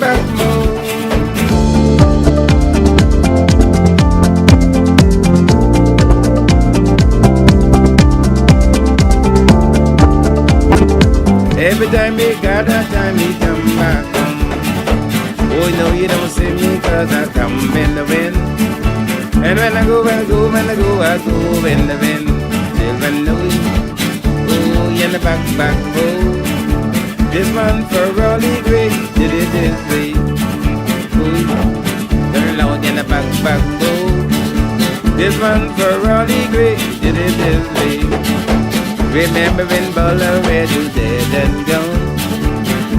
back more. Every time he got that time he come back home. Oh, no, you don't see me cause I come in the wind. And when I go, I go in the wind. Children know you. Oh, in the back, oh. This one for Rolly Gray, did it this way. Oh, turn loud in the back, oh. This one for Rolly Gray, did it this way. Remember when Bella Red was dead and gone.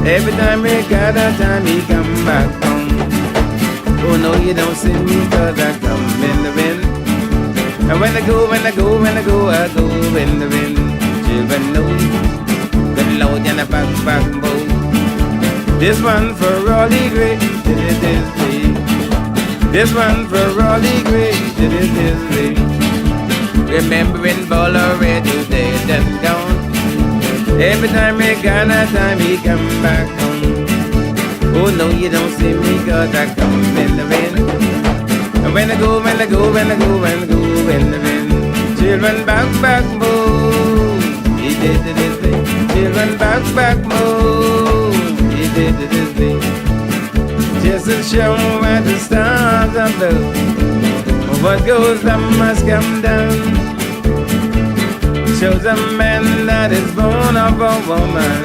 Every time we got a time he come back home. Oh no, you don't see me cause I come in the wind. And when I go in the wind. Children know you, good Lord and a back bow. This one for Rolly Gray, did it this way. This one for Rolly Gray, did it this way. Remembering Bella Red was dead and gone. Every time we got a time he come back home. Oh no, you don't see me cause I come in the wind. And when I go in the wind. Children back move. He did this thing. Children back move. He did this thing. Just to show where the stars are blue. What goes up must come down. Shows a man that is born of a woman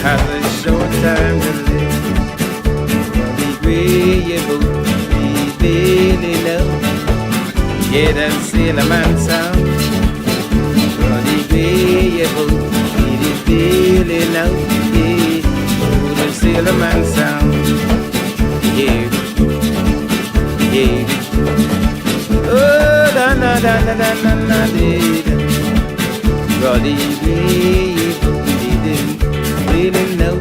has a short time to live. Be agreeable, be really low. Yeah, that sailor man sound. Be agreeable, be really low. Yeah, that sailor man sound. Yeah. Oh, da da da da da da da da. Rolly Gray, didn't really know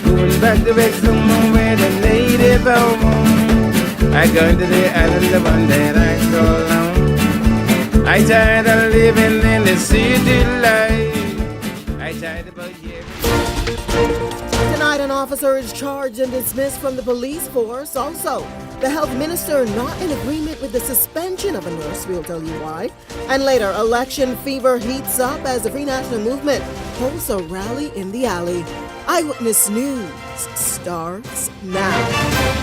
Going back to Wexham where the lady home. I go to the island, the one that I call home. I tired of living in the city life. I tired about Tonight, an officer is charged and dismissed from the police force. Also, the health minister not in agreement with the suspension of a nurse, we'll tell you why. And later, election fever heats up as the Free National Movement hosts a rally in the alley. Eyewitness News starts now.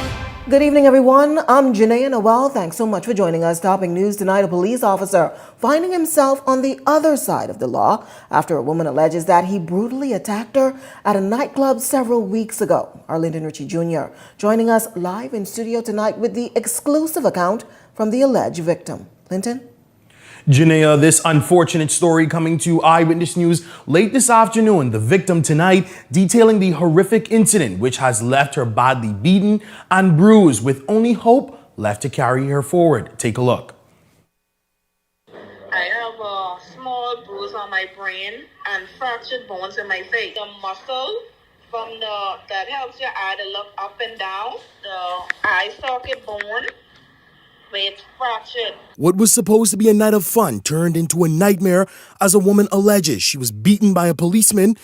Good evening, everyone. I'm Janae Noel. Thanks so much for joining us. Topping news tonight, a police officer finding himself on the other side of the law after a woman alleges that he brutally attacked her at a nightclub several weeks ago. Arlington Ritchie Jr. joining us live in studio tonight with the exclusive account from the alleged victim. Clinton? Janaea, this unfortunate story coming to Eyewitness News late this afternoon. The victim tonight detailing the horrific incident which has left her badly beaten and bruised with only hope left to carry her forward. Take a look. I have a small bruise on my brain and fractured bones in my face. The muscle that helps your eye to look up and down, the eye socket bone, it's fractured. What was supposed to be a night of fun turned into a nightmare as a woman alleges she was beaten by a policeman,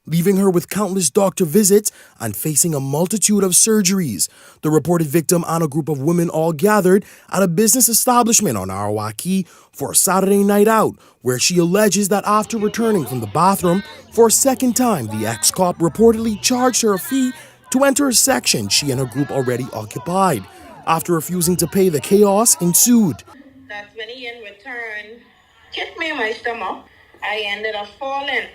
leaving her with countless doctor visits and facing a multitude of surgeries. The reported victim and a group of women all gathered at a business establishment on Arawaki for a Saturday night out, where she alleges that after returning from the bathroom for a second time, the ex-cop reportedly charged her a fee to enter a section she and her group already occupied. After refusing to pay, the chaos ensued. That's when he in return kicked me in my stomach. I ended up falling.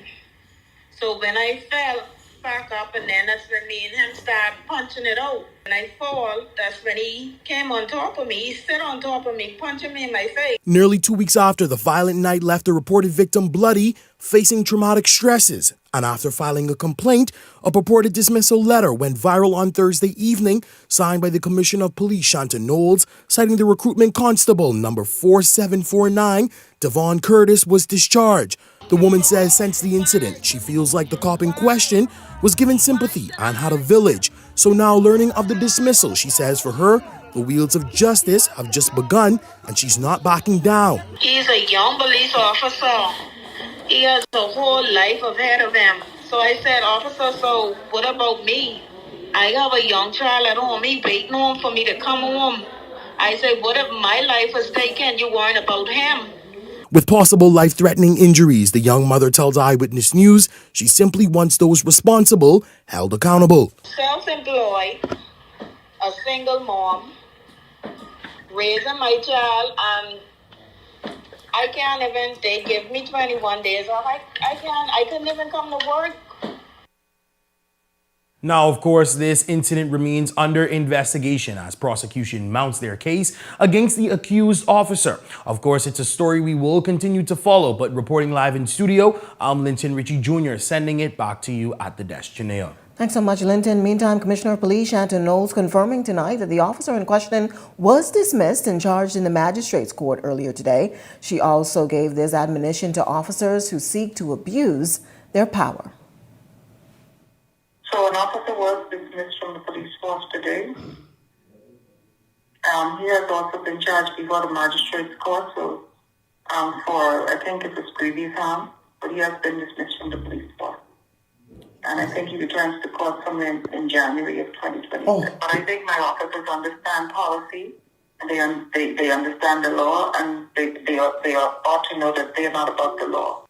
So when I fell back up, and then that's when me and him started punching it out. When I fall, that's when he came on top of me. He sit on top of me, punching me in my face. Nearly 2 weeks after the violent night left the reported victim bloody, facing traumatic stresses. And after filing a complaint, a purported dismissal letter went viral on Thursday evening, signed by the Commissioner of Police, Shanta Knowles, citing the recruitment constable number 4749, Devon Curtis, was discharged. The woman says since the incident, she feels like the cop in question was given sympathy and had a village. So now learning of the dismissal, she says for her, the wheels of justice have just begun and she's not backing down. He's a young police officer He has a whole life ahead of him. So I said, officer, so what about me? I have a young child at home. He waiting home for me to come home. I said, what if my life was taken? You worrying about him? With possible life-threatening injuries, the young mother tells Eyewitness News she simply wants those responsible held accountable. Self-employed, a single mom, raising my child, and I can't even, they give me 21 days off. I couldn't even come to work. Now, of course, this incident remains under investigation as prosecution mounts their case against the accused officer. Of course, it's a story we will continue to follow, but reporting live in studio, I'm Linton Ritchie Jr. sending it back to you at the desk. Janelle. Thanks so much, Linton. Meantime, Commissioner of Police Shanton Knowles confirming tonight that the officer in question was dismissed and charged in the magistrate's court earlier today. She also gave this admonition to officers who seek to abuse their power. So an officer was dismissed from the police force today. He has also been charged before the magistrate's court, so for, I think it's his previous harm, but he has been dismissed from the police force. And I think he returns to court somewhere in January of 2026. But I think my officers understand policy, and they understand the law, and they ought to know that they are not above the law.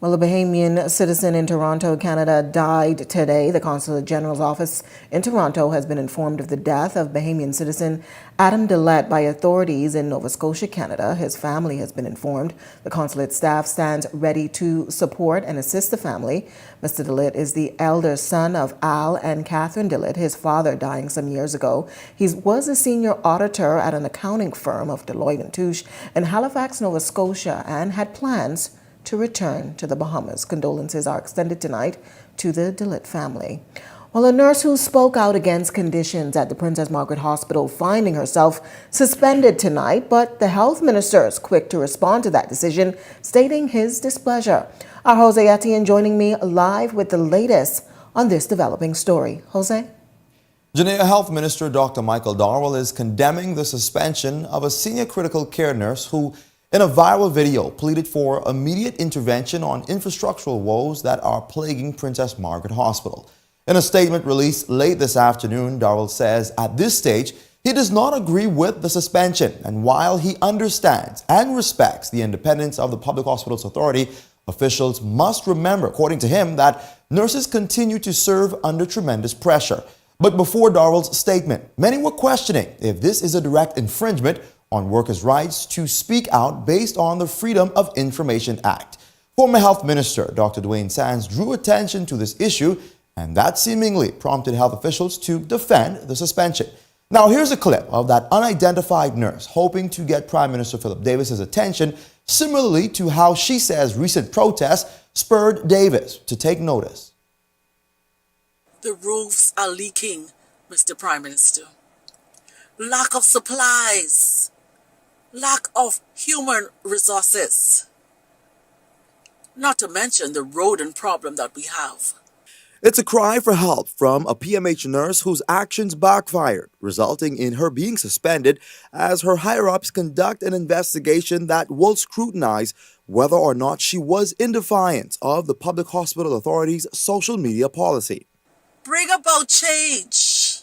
Well, a Bahamian citizen in Toronto, Canada, died today. The Consulate General's office in Toronto has been informed of the death of Bahamian citizen Adam Dillette by authorities in Nova Scotia, Canada. His family has been informed. The consulate staff stands ready to support and assist the family. Mr. Dillette is the elder son of Al and Catherine Dillette, his father dying some years ago. He was a senior auditor at an accounting firm of Deloitte & Touche in Halifax, Nova Scotia, and had plans to return to the Bahamas. Condolences are extended tonight to the Dillette family. Well, a nurse who spoke out against conditions at the Princess Margaret Hospital finding herself suspended tonight, but the health minister is quick to respond to that decision, stating his displeasure. Our Jose Etienne joining me live with the latest on this developing story. Jose? Janea Health Minister Dr. Michael Darwell is condemning the suspension of a senior critical care nurse who, in a viral video, pleaded for immediate intervention on infrastructural woes that are plaguing Princess Margaret Hospital. In a statement released late this afternoon, Darwell says at this stage, he does not agree with the suspension. And while he understands and respects the independence of the Public Hospitals Authority, officials must remember, according to him, that nurses continue to serve under tremendous pressure. But before Darwell's statement, many were questioning if this is a direct infringement on workers' rights to speak out based on the Freedom of Information Act. Former Health Minister Dr. Dwayne Sands drew attention to this issue, and that seemingly prompted health officials to defend the suspension. Now, here's a clip of that unidentified nurse hoping to get Prime Minister Philip Davis's attention, similarly to how she says recent protests spurred Davis to take notice. The roofs are leaking, Mr. Prime Minister. Lack of supplies. Lack of human resources. Not to mention the rodent problem that we have. It's a cry for help from a PMH nurse whose actions backfired, resulting in her being suspended as her higher-ups conduct an investigation that will scrutinize whether or not she was in defiance of the Public Hospital Authority's social media policy. Bring about change.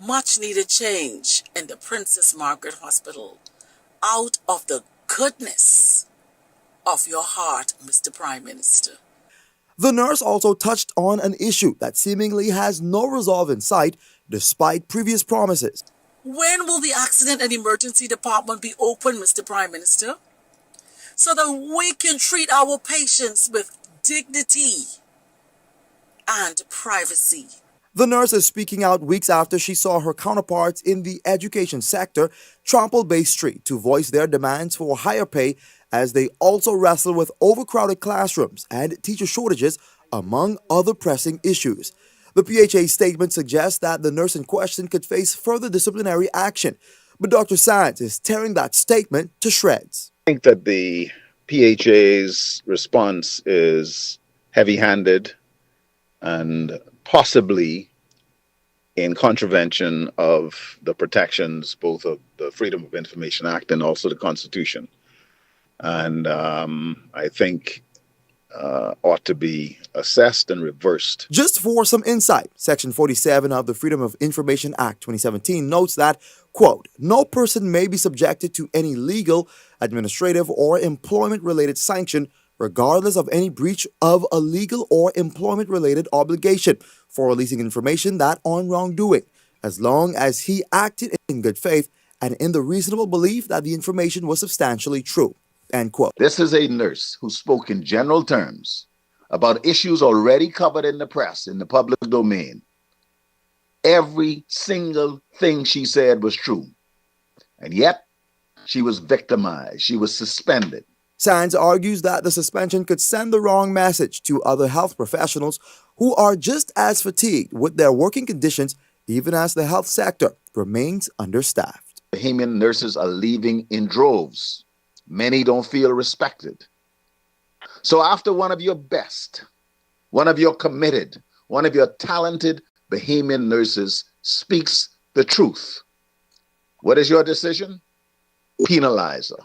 Much needed change in the Princess Margaret Hospital out of the goodness of your heart, Mr. Prime Minister. The nurse also touched on an issue that seemingly has no resolve in sight despite previous promises. When will the Accident and Emergency Department be open, Mr. Prime Minister, so that we can treat our patients with dignity and privacy? The nurse is speaking out weeks after she saw her counterparts in the education sector trample Bay Street to voice their demands for higher pay as they also wrestle with overcrowded classrooms and teacher shortages, among other pressing issues. The PHA statement suggests that the nurse in question could face further disciplinary action, but Dr. Sands is tearing that statement to shreds. I think that the PHA's response is heavy-handed and possibly in contravention of the protections both of the Freedom of Information Act and also the Constitution. and I think ought to be assessed and reversed. Just for some insight, Section 47 of the Freedom of Information Act 2017 notes that, quote, no person may be subjected to any legal, administrative, or employment-related sanction regardless of any breach of a legal or employment-related obligation for releasing information that on wrongdoing, as long as he acted in good faith and in the reasonable belief that the information was substantially true, end quote. This is a nurse who spoke in general terms about issues already covered in the press, in the public domain. Every single thing she said was true. And yet, she was victimized. She was suspended. Sands argues that the suspension could send the wrong message to other health professionals who are just as fatigued with their working conditions, even as the health sector remains understaffed. Bahamian nurses are leaving in droves. Many don't feel respected. So after one of your best, one of your committed, one of your talented Bahamian nurses speaks the truth, what is your decision? Penalize her.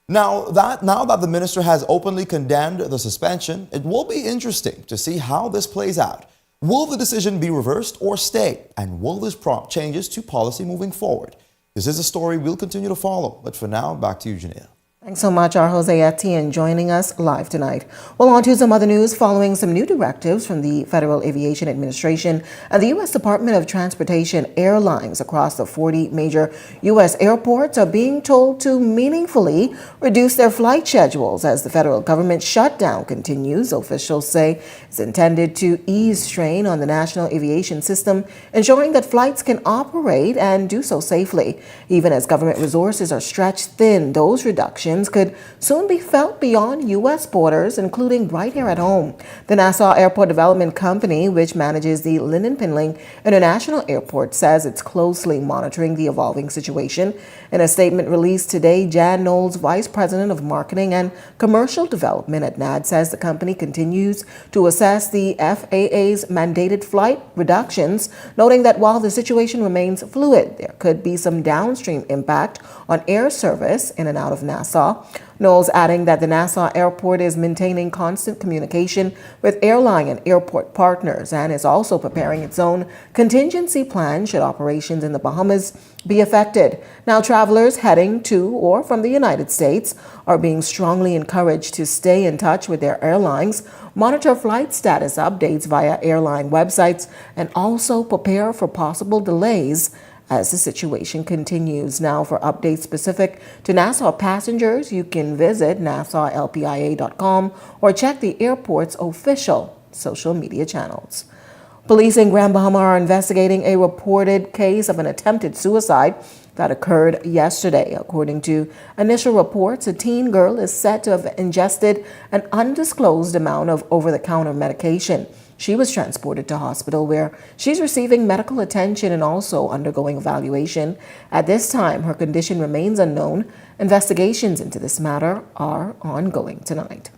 Now that the minister has openly condemned the suspension, it will be interesting to see how this plays out. Will the decision be reversed or stay? And will this prompt changes to policy moving forward? This is a story we'll continue to follow. But for now, back to you, Janelle. Thanks so much, our Jose Etienne, joining us live tonight. Well, on to some other news. Following some new directives from the Federal Aviation Administration and the U.S. Department of Transportation, airlines across the 40 major U.S. airports are being told to meaningfully reduce their flight schedules as the federal government shutdown continues. Officials say it's intended to ease strain on the national aviation system, ensuring that flights can operate and do so safely. Even as government resources are stretched thin, those reductions could soon be felt beyond U.S. borders, including right here at home. The Nassau Airport Development Company, which manages the Linden-Pinling International Airport, says it's closely monitoring the evolving situation. In a statement released today, Jan Knowles, Vice President of Marketing and Commercial Development at NAD, says the company continues to assess the FAA's mandated flight reductions, noting that while the situation remains fluid, there could be some downstream impact on air service in and out of Nassau. Knowles adding that the Nassau Airport is maintaining constant communication with airline and airport partners and is also preparing its own contingency plan should operations in the Bahamas be affected. Now, travelers heading to or from the United States are being strongly encouraged to stay in touch with their airlines, monitor flight status updates via airline websites, and also prepare for possible delays as the situation continues. Now, for updates specific to Nassau passengers, you can visit nassauLPIA.com or check the airport's official social media channels. Police in Grand Bahama are investigating a reported case of an attempted suicide that occurred yesterday. According to initial reports, a teen girl is said to have ingested an undisclosed amount of over-the-counter medication. She was transported to hospital where she's receiving medical attention and also undergoing evaluation. At this time, her condition remains unknown. Investigations into this matter are ongoing tonight.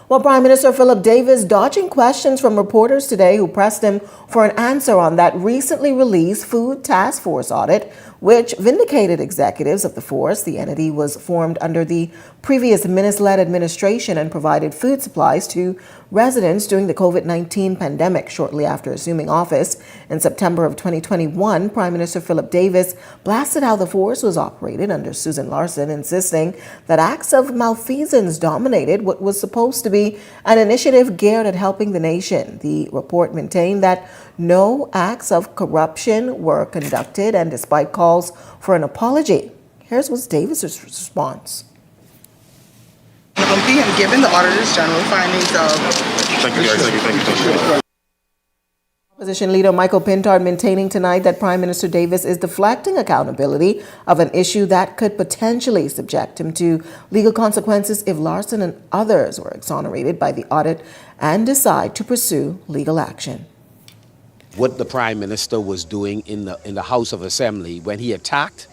Well, Prime Minister Philip Davis dodging questions from reporters today who pressed him for an answer on that recently released Food Task Force audit, which vindicated executives of the force. The entity was formed under the previous minister-led administration and provided food supplies to residents during the COVID-19 pandemic. Shortly after assuming office in September of 2021, Prime Minister Philip Davis blasted how the force was operated under Susan Larson, insisting that acts of malfeasance dominated what was supposed to be an initiative geared at helping the nation. The report maintained that no acts of corruption were conducted, and despite calls for an apology, here's what's Davis's response. He had given the Auditors General findings of... Thank you, guys. Thank you. Opposition leader Michael Pintard maintaining tonight that Prime Minister Davis is deflecting accountability of an issue that could potentially subject him to legal consequences if Larson and others were exonerated by the audit and decide to pursue legal action. What the Prime Minister was doing in the House of Assembly when he attacked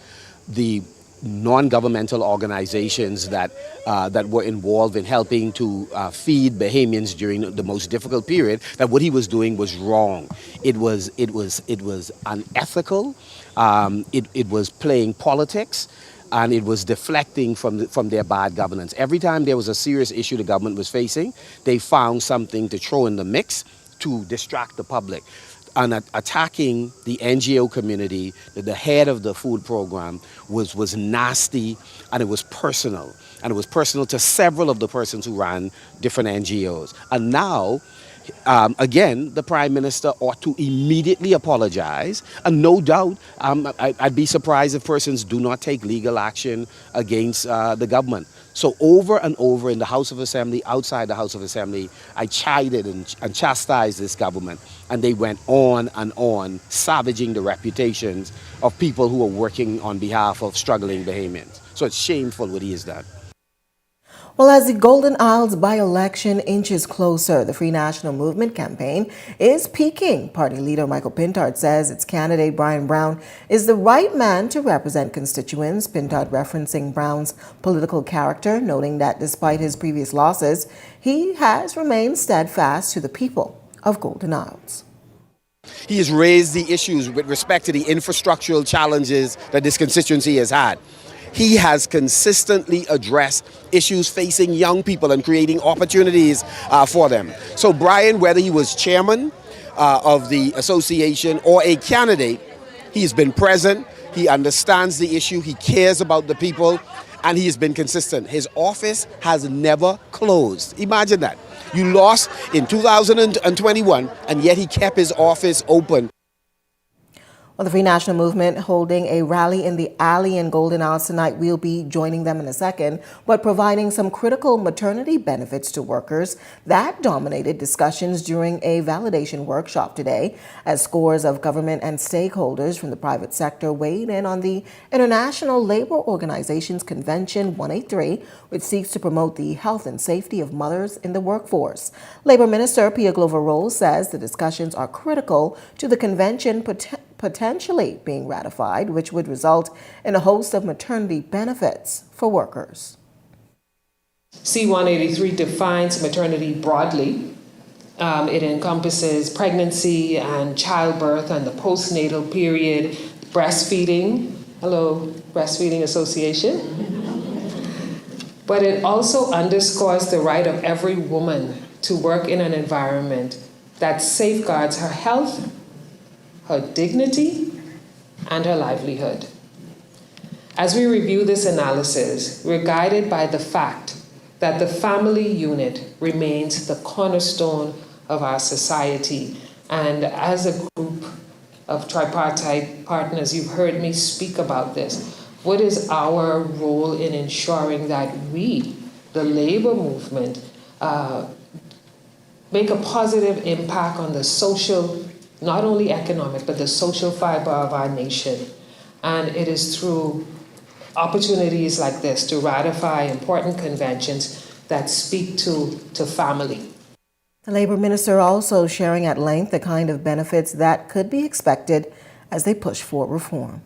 the non-governmental organizations that were involved in helping to feed Bahamians during the most difficult period, that what he was doing was wrong. It was unethical. It was playing politics. and it was deflecting from their bad governance. Every time there was a serious issue the government was facing, they found something to throw in the mix to distract the public. And attacking the NGO community, the head of the food program, was nasty, and it was personal. And it was personal to several of the persons who ran different NGOs. And now, again, the Prime Minister ought to immediately apologize. And no doubt, I'd be surprised if persons do not take legal action against the government. So over and over in the House of Assembly, outside the House of Assembly, I chided and chastised this government. And they went on and on, savaging the reputations of people who are working on behalf of struggling Bahamians. So it's shameful what he has done. Well, as the Golden Isles by-election inches closer, the Free National Movement campaign is peaking. Party leader Michael Pintard says its candidate Brian Brown is the right man to represent constituents. Pintard referencing Brown's political character, noting that despite his previous losses, he has remained steadfast to the people of Golden Isles. He has raised the issues with respect to the infrastructural challenges that this constituency has had. He has consistently addressed issues facing young people and creating opportunities for them. So Brian, whether he was chairman of the association or a candidate, he's been present, he understands the issue, he cares about the people, and he has been consistent. His office has never closed. Imagine that. You lost in 2021, and yet he kept his office open. Well, the Free National Movement holding a rally in the alley in Golden Isles tonight. We'll be joining them in a second, but providing some critical maternity benefits to workers. That dominated discussions during a validation workshop today, as scores of government and stakeholders from the private sector weighed in on the International Labor Organization's Convention 183, which seeks to promote the health and safety of mothers in the workforce. Labor Minister Pia Glover-Rolls says the discussions are critical to the convention potentially being ratified, which would result in a host of maternity benefits for workers. C-183 defines maternity broadly. It encompasses pregnancy and childbirth and the postnatal period, breastfeeding. Hello, Breastfeeding Association. But it also underscores the right of every woman to work in an environment that safeguards her health, her dignity, and her livelihood. As we review this analysis, we're guided by the fact that the family unit remains the cornerstone of our society. And as a group of tripartite partners, you've heard me speak about this. What is our role in ensuring that we, the labor movement, make a positive impact on the social, not only economic, but the social fiber of our nation? And it is through opportunities like this to ratify important conventions that speak to family. The Labor Minister also sharing at length the kind of benefits that could be expected as they push for reform.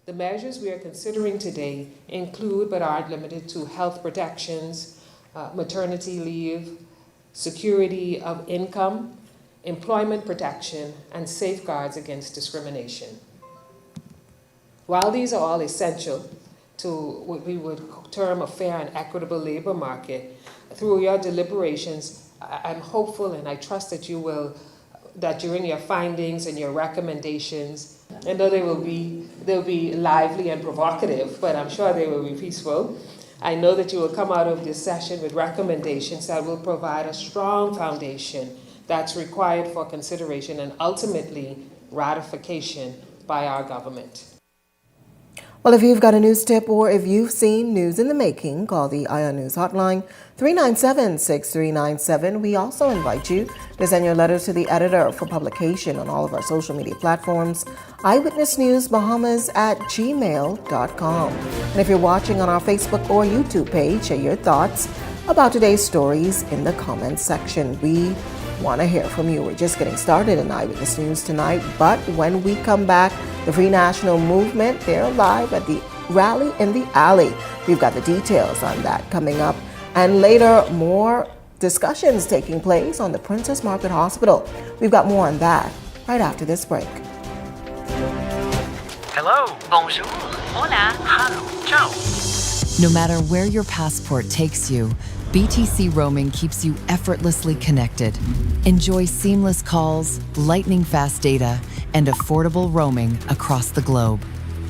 The measures we are considering today include, but aren't limited to, health protections, maternity leave, security of income, employment protection, and safeguards against discrimination. While these are all essential to what we would term a fair and equitable labor market, through your deliberations, I'm hopeful and I trust that you will, that during your findings and your recommendations, I know they'll be lively and provocative, but I'm sure they will be peaceful. I know that you will come out of this session with recommendations that will provide a strong foundation that's required for consideration and ultimately ratification by our government. Well, if you've got a news tip or if you've seen news in the making, call the Ion News hotline 397-6397. We also invite you to send your letters to the editor for publication on all of our social media platforms, Eyewitness News Bahamas at gmail.com. And if you're watching on our Facebook or YouTube page, share your thoughts about today's stories in the comments section. We want to hear from you. We're just getting started in Eyewitness News tonight, but when we come back, the Free National Movement, they're live at the rally in the alley. We've got the details on that coming up. And later, more discussions taking place on the Princess Margaret Hospital. We've got more on that right after this break. Hello, bonjour, hola, hallo, ciao. No matter where your passport takes you, BTC roaming keeps you effortlessly connected. Enjoy seamless calls, lightning-fast data, and affordable roaming across the globe.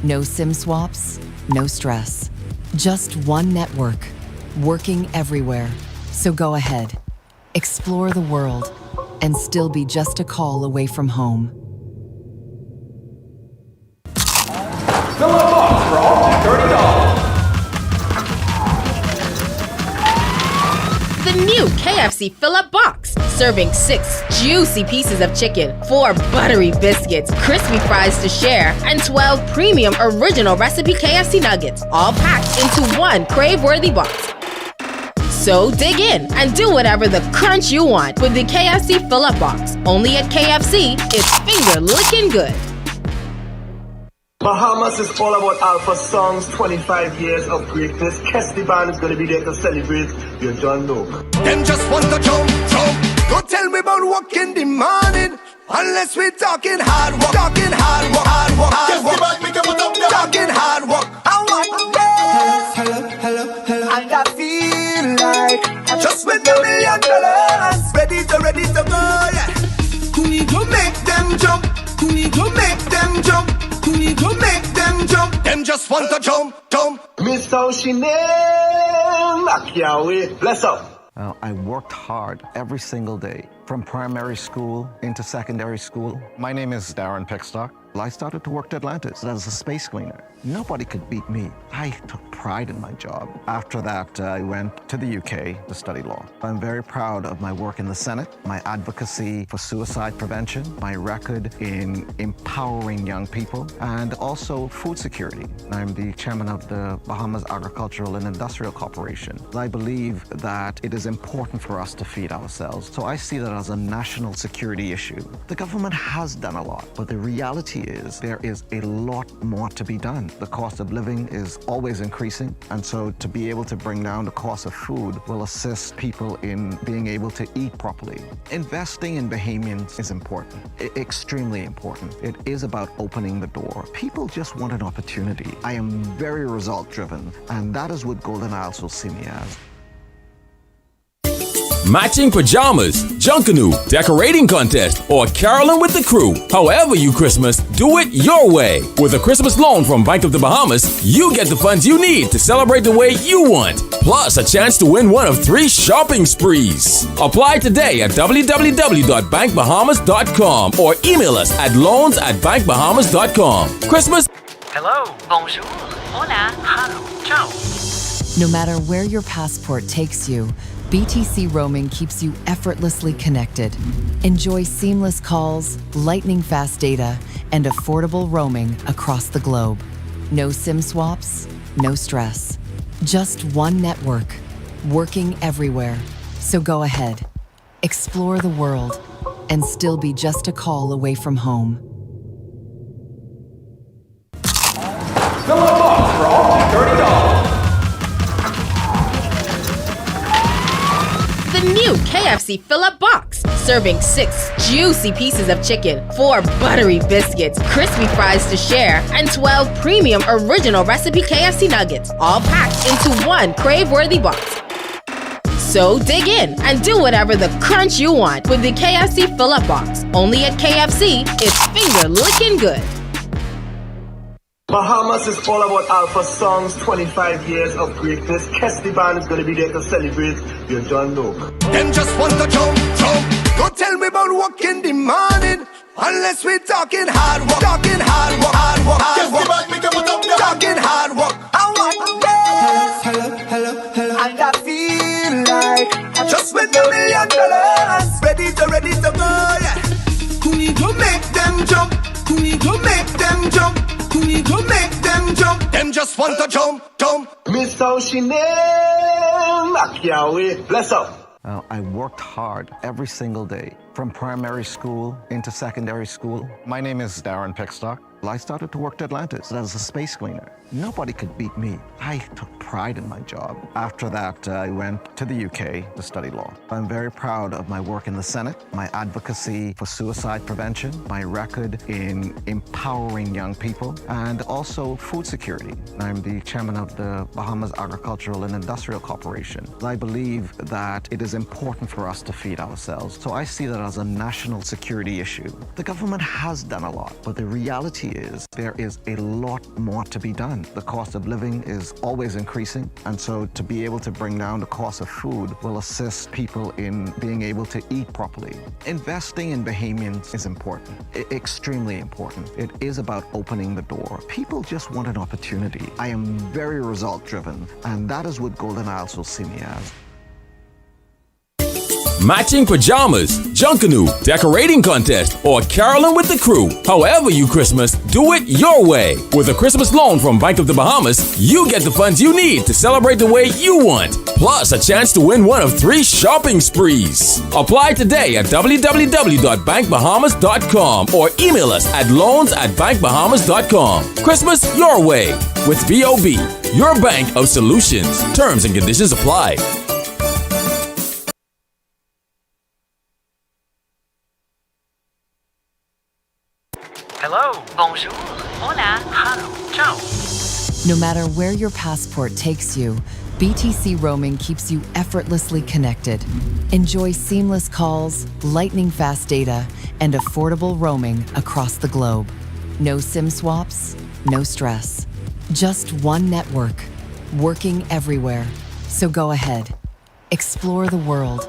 No SIM swaps, no stress. Just one network, working everywhere. So go ahead, explore the world, and still be just a call away from home. Fill up box for all $30. The new KFC fill-up box, serving 6 juicy pieces of chicken, 4 buttery biscuits, crispy fries to share, and 12 premium original recipe KFC nuggets, all packed into one crave-worthy box. So dig in and do whatever the crunch you want with the KFC fill-up box. Only at KFC, it's finger-licking good. Bahamas is all about Alpha Songs, 25 years of greatness. Kesty Band is going to be there to celebrate. You don't know. Them just want to jump. Don't tell me about work in the morning. Unless we're talking hard work. Talking hard work. Talking hard work. Hello. And I feel like just with $1 million, ready to go, yeah. We go make them jump. We go make them jump. We go make them jump. Them just want to jump. Miss Ocean, I can't wait. Bless up. I worked hard every single day, from primary school into secondary school. My name is Darren Pickstock. I started to work at Atlantis as a space cleaner. Nobody could beat me. I took pride in my job. After that, I went to the UK to study law. I'm very proud of my work in the Senate, my advocacy for suicide prevention, my record in empowering young people, and also food security. I'm the chairman of the Bahamas Agricultural and Industrial Corporation. I believe that it is important for us to feed ourselves. So I see that as a national security issue. The government has done a lot, but the reality is there is a lot more to be done. The cost of living is always increasing, and so to be able to bring down the cost of food will assist people in being able to eat properly. Investing in Bahamians is important, extremely important. It is about opening the door. People just want an opportunity. I am very result-driven, and that is what Golden Isles will see me as. Matching pajamas, Junkanoo, decorating contest, or caroling with the crew. However you Christmas, do it your way. With a Christmas loan from Bank of the Bahamas, you get the funds you need to celebrate the way you want. Plus, a chance to win one of 3 shopping sprees. Apply today at www.bankbahamas.com or email us at loans@bankbahamas.com. Christmas. Hello, bonjour, hola, hallo, ciao. No matter where your passport takes you, BTC roaming keeps you effortlessly connected. Enjoy seamless calls, lightning-fast data, and affordable roaming across the globe. No SIM swaps, no stress. Just one network, working everywhere. So go ahead, explore the world, and still be just a call away from home. Fill up box for all $30. The new KFC fill-up box, serving 6 juicy pieces of chicken, 4 buttery biscuits, crispy fries to share, and 12 premium original recipe KFC nuggets, all packed into one crave-worthy box. So dig in and do whatever the crunch you want with the KFC fill-up box. Only at KFC, it's finger-licking good. Bahamas is all about Alpha Songs, 25 years of greatness. Kesty Band is going to be there to celebrate. You don't know. Them just want to jump. Don't tell me about work in the morning. Unless we're talking hard work. Talking hard work. Talking hard work. Hello. And I feel like just with $1 million, ready to go, yeah. We go make them jump. We go make them jump. We go make them jump. Them just want to jump. Miss Ocean, I can't wait. Bless up. I worked hard every single day, from primary school into secondary school. My name is Darren Pickstock. I started to work at Atlantis as a space cleaner. Nobody could beat me. I took pride in my job. After that, I went to the UK to study law. I'm very proud of my work in the Senate, my advocacy for suicide prevention, my record in empowering young people, and also food security. I'm the chairman of the Bahamas Agricultural and Industrial Corporation. I believe that it is important for us to feed ourselves. So I see that as a national security issue. The government has done a lot, but the reality is there is a lot more to be done. The cost of living is always increasing, and so to be able to bring down the cost of food will assist people in being able to eat properly. Investing in Bahamians is important, extremely important. It is about opening the door. People just want an opportunity. I am very result-driven, and that is what Golden Isles will see me as. Matching pajamas, Junkanoo, decorating contest, or caroling with the crew. However you Christmas, do it your way. With a Christmas loan from Bank of the Bahamas, you get the funds you need to celebrate the way you want. Plus, a chance to win one of 3 shopping sprees. Apply today at www.bankbahamas.com or email us at loans@bankbahamas.com. Christmas your way with BOB, your bank of solutions. Terms and conditions apply. Hello, bonjour, hola, hello, ciao. No matter where your passport takes you, BTC roaming keeps you effortlessly connected. Enjoy seamless calls, lightning-fast data, and affordable roaming across the globe. No SIM swaps, no stress. Just one network, working everywhere. So go ahead, explore the world,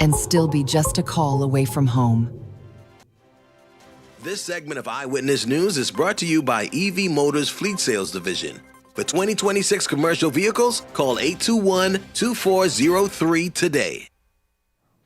and still be just a call away from home. This segment of Eyewitness News is brought to you by EV Motors Fleet Sales Division. For 2026 commercial vehicles, call 821-2403 today.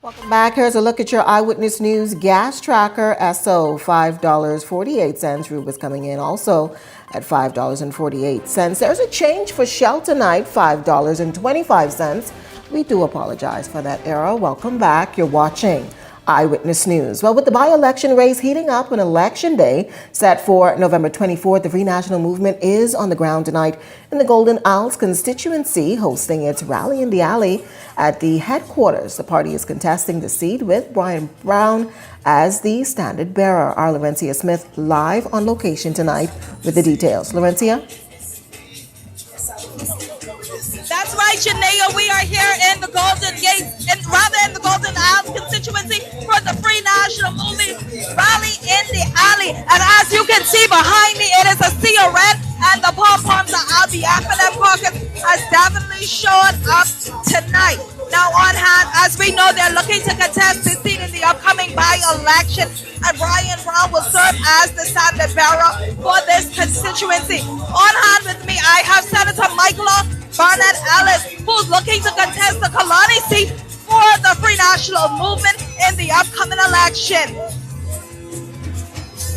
Welcome back. Here's a look at your Eyewitness News gas tracker. SO $5.48. Rube is coming in also at $5.48. There's a change for Shell tonight, $5.25. We do apologize for that error. Welcome back. You're watching Eyewitness News. Well, with the by-election race heating up on Election Day, set for November 24th, the Free National Movement is on the ground tonight in the Golden Isles constituency, hosting its rally in the alley at the headquarters. The party is contesting the seat with Brian Brown as the standard bearer. Our Laurencia Smith live on location tonight with the details. Laurencia? That's right, Shania. We are here in the Golden Gate, in the Golden Isles constituency for the Free National Movement rally in the alley. And as you can see behind me, it is a sea of red, and the pom-poms are out. The FNM caucus has definitely shown up tonight. Now on hand, as we know, they're looking to contest the seat in the upcoming by-election, and Brian Brown will serve as the standard bearer for this constituency. On hand with me, I have Senator Michael Barnett Ellis, who's looking to contest the Kalani seat for the Free National Movement in the upcoming election.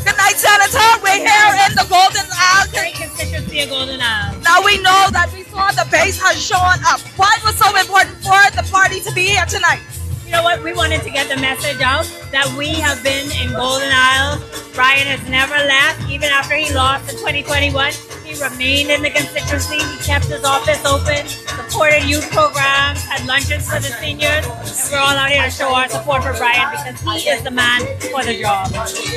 Good night, Senator. We're here in the Golden Isles. Great constituency of Golden Isles. Now we know that we saw the base has shown up. Why was so important for the party to be here tonight? You know what? We wanted to get the message out that we have been in Golden Isles. Brian has never left, even after he lost in 2021. He remained in the constituency. He kept his office open, supported youth programs, had luncheons for the seniors, and we're all out here to show our support for Brian because he is the man for the job.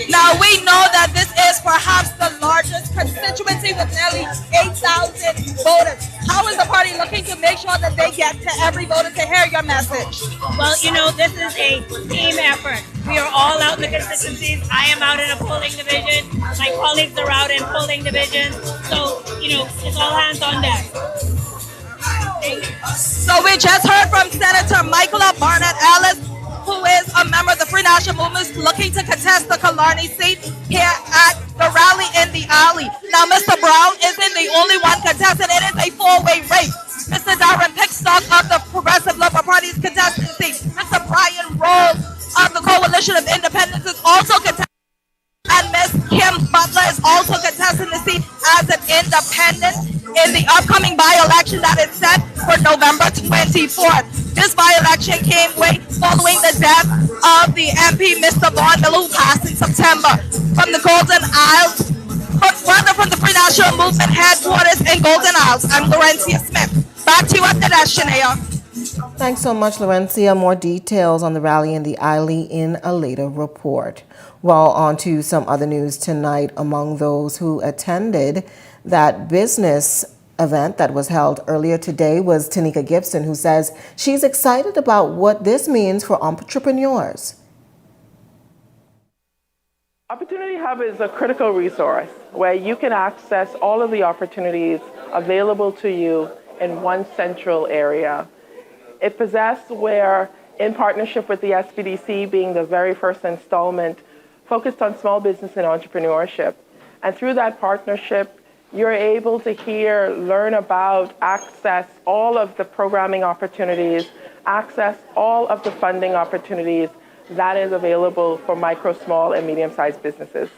Now we know that this is perhaps the largest constituency with nearly 8,000 voters. How is the party looking to make sure that they get to every voter to hear your message? Well, you know, this is a team effort. We are all out in the constituencies. I am out in a polling division. My colleagues are out in polling divisions. So, you know, it's all hands on deck. So we just heard from Senator Michael Barnett Ellis, who is a member of the Free National Movement looking to contest the Killarney seat here at the rally in the alley. Now, Mr. Brown isn't the only one contesting. It is a four-way race. Mr. Darren Pickstock of the Progressive Liberal Party's contesting seat. Mr. Brian Rose of the Coalition of Independents is also contesting. And Ms. Kim Butler is also contesting the seat as an independent in the upcoming by-election that is set for November 24th. This by-election came following the death of the MP, Mr. Vaughn Miller, who passed in September from the Golden Isles, from the Free National Movement headquarters in Golden Isles. I'm Laurencia Smith. Back to you after that, Shania. Thanks so much, Laurencia. More details on the rally in the Isle in a later report. Well, on to some other news tonight. Among those who attended that business event that was held earlier today was Tanika Gibson, who says she's excited about what this means for entrepreneurs. Opportunity Hub is a critical resource where you can access all of the opportunities available to you in one central area. It possessed where, in partnership with the SBDC being the very first installment, focused on small business and entrepreneurship. And through that partnership, you're able to learn about, access all of the programming opportunities, access all of the funding opportunities that is available for micro, small, and medium-sized businesses.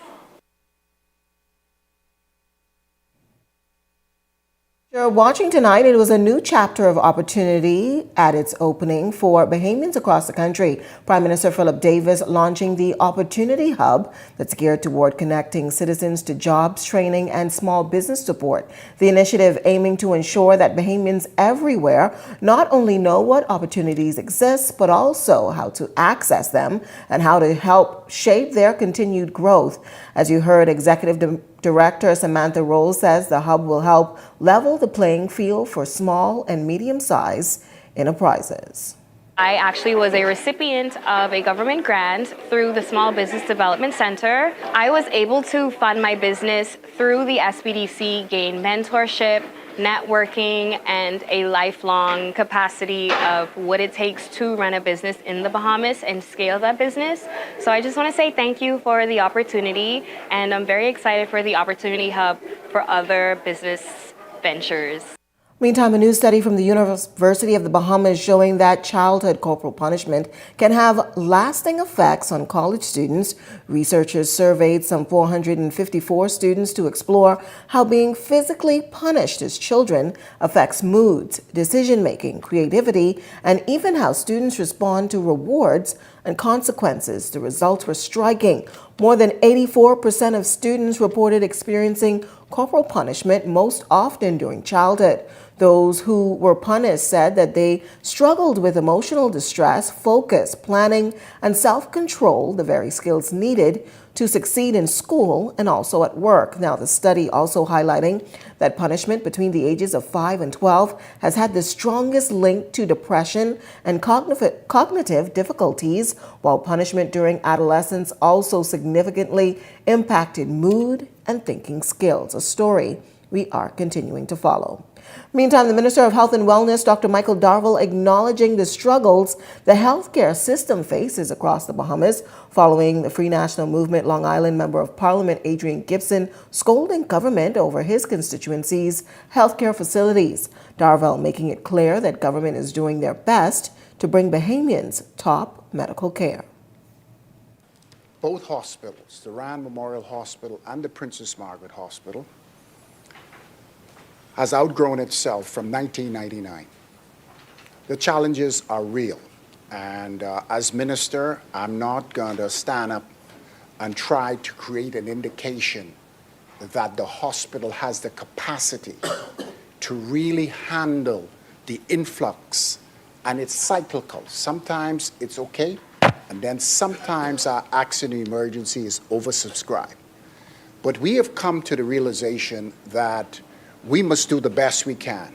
You're watching tonight. It was a new chapter of opportunity at its opening for Bahamians across the country. Prime Minister Philip Davis launching the Opportunity Hub that's geared toward connecting citizens to jobs, training, and small business support. The initiative aiming to ensure that Bahamians everywhere not only know what opportunities exist, but also how to access them and how to help shape their continued growth. As you heard, Executive Director Samantha Rose says the hub will help level the playing field for small and medium-sized enterprises. I actually was a recipient of a government grant through the Small Business Development Center. I was able to fund my business through the SBDC, gain mentorship, networking, and a lifelong capacity of what it takes to run a business in the Bahamas and scale that business. So I just want to say thank you for the opportunity, and I'm very excited for the Opportunity Hub for other business ventures. Meantime, a new study from the University of the Bahamas showing that childhood corporal punishment can have lasting effects on college students. Researchers surveyed some 454 students to explore how being physically punished as children affects moods, decision-making, creativity, and even how students respond to rewards and consequences. The results were striking. More than 84% of students reported experiencing corporal punishment, most often during childhood. Those who were punished said that they struggled with emotional distress, focus, planning, and self-control, the very skills needed to succeed in school and also at work. Now, the study also highlighting that punishment between the ages of 5 and 12 has had the strongest link to depression and cognitive difficulties, while punishment during adolescence also significantly impacted mood and thinking skills. A story we are continuing to follow. Meantime, the Minister of Health and Wellness, Dr. Michael Darwell, acknowledging the struggles the healthcare system faces across the Bahamas following the Free National Movement Long Island Member of Parliament Adrian Gibson scolding government over his constituency's healthcare facilities. Darwell making it clear that government is doing their best to bring Bahamians top medical care. Both hospitals, the Rand Memorial Hospital and the Princess Margaret Hospital, has outgrown itself from 1999. The challenges are real, and as minister, I'm not going to stand up and try to create an indication that the hospital has the capacity to really handle the influx, and it's cyclical. Sometimes it's okay, and then sometimes our accident emergency is oversubscribed. But we have come to the realization that we must do the best we can.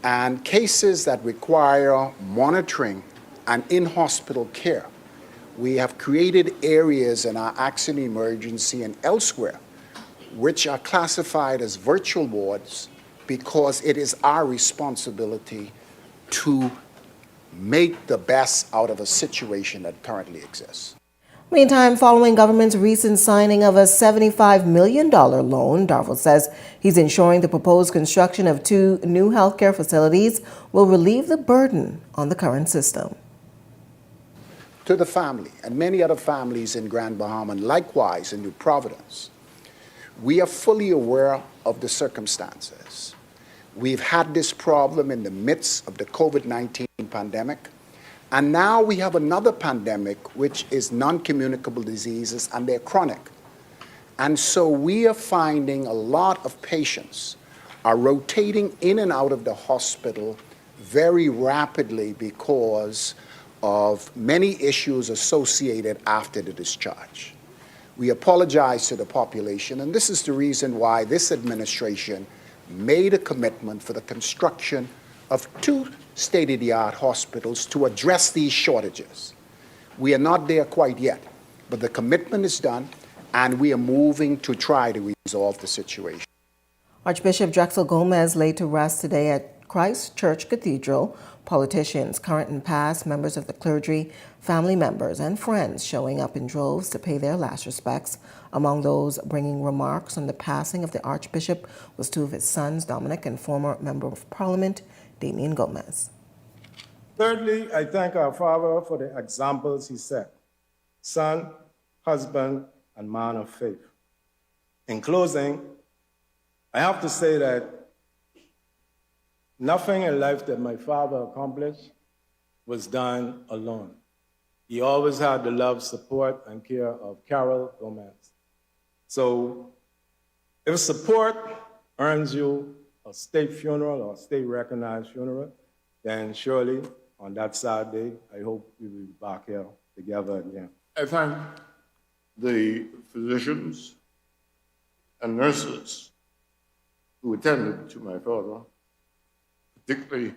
And cases that require monitoring and in-hospital care, we have created areas in our accident emergency and elsewhere which are classified as virtual wards because it is our responsibility to make the best out of a situation that currently exists. Meantime, following government's recent signing of a $75 million loan, Darwell says he's ensuring the proposed construction of 2 new healthcare facilities will relieve the burden on the current system. To the family and many other families in Grand Bahama, and likewise in New Providence, we are fully aware of the circumstances. We've had this problem in the midst of the COVID-19 pandemic. And now we have another pandemic, which is non-communicable diseases, and they're chronic. And so we are finding a lot of patients are rotating in and out of the hospital very rapidly because of many issues associated after the discharge. We apologize to the population, and this is the reason why this administration made a commitment for the construction of 2 state-of-the-art hospitals to address these shortages. We are not there quite yet, but the commitment is done, and we are moving to try to resolve the situation. Archbishop Drexel Gomez laid to rest today at Christ Church Cathedral. Politicians, current and past, members of the clergy, family members, and friends showing up in droves to pay their last respects. Among those bringing remarks on the passing of the Archbishop was 2 of his sons, Dominic and former Member of Parliament, Damian Gomez. Thirdly, I thank our Father for the examples he set: son, husband, and man of faith. In closing, I have to say that nothing in life that my father accomplished was done alone. He always had the love, support, and care of Carol Gomez. So if support earns you a state funeral or a state-recognized funeral, then surely on that sad day, I hope we will be back here together again. I thank the physicians and nurses who attended to my father, particularly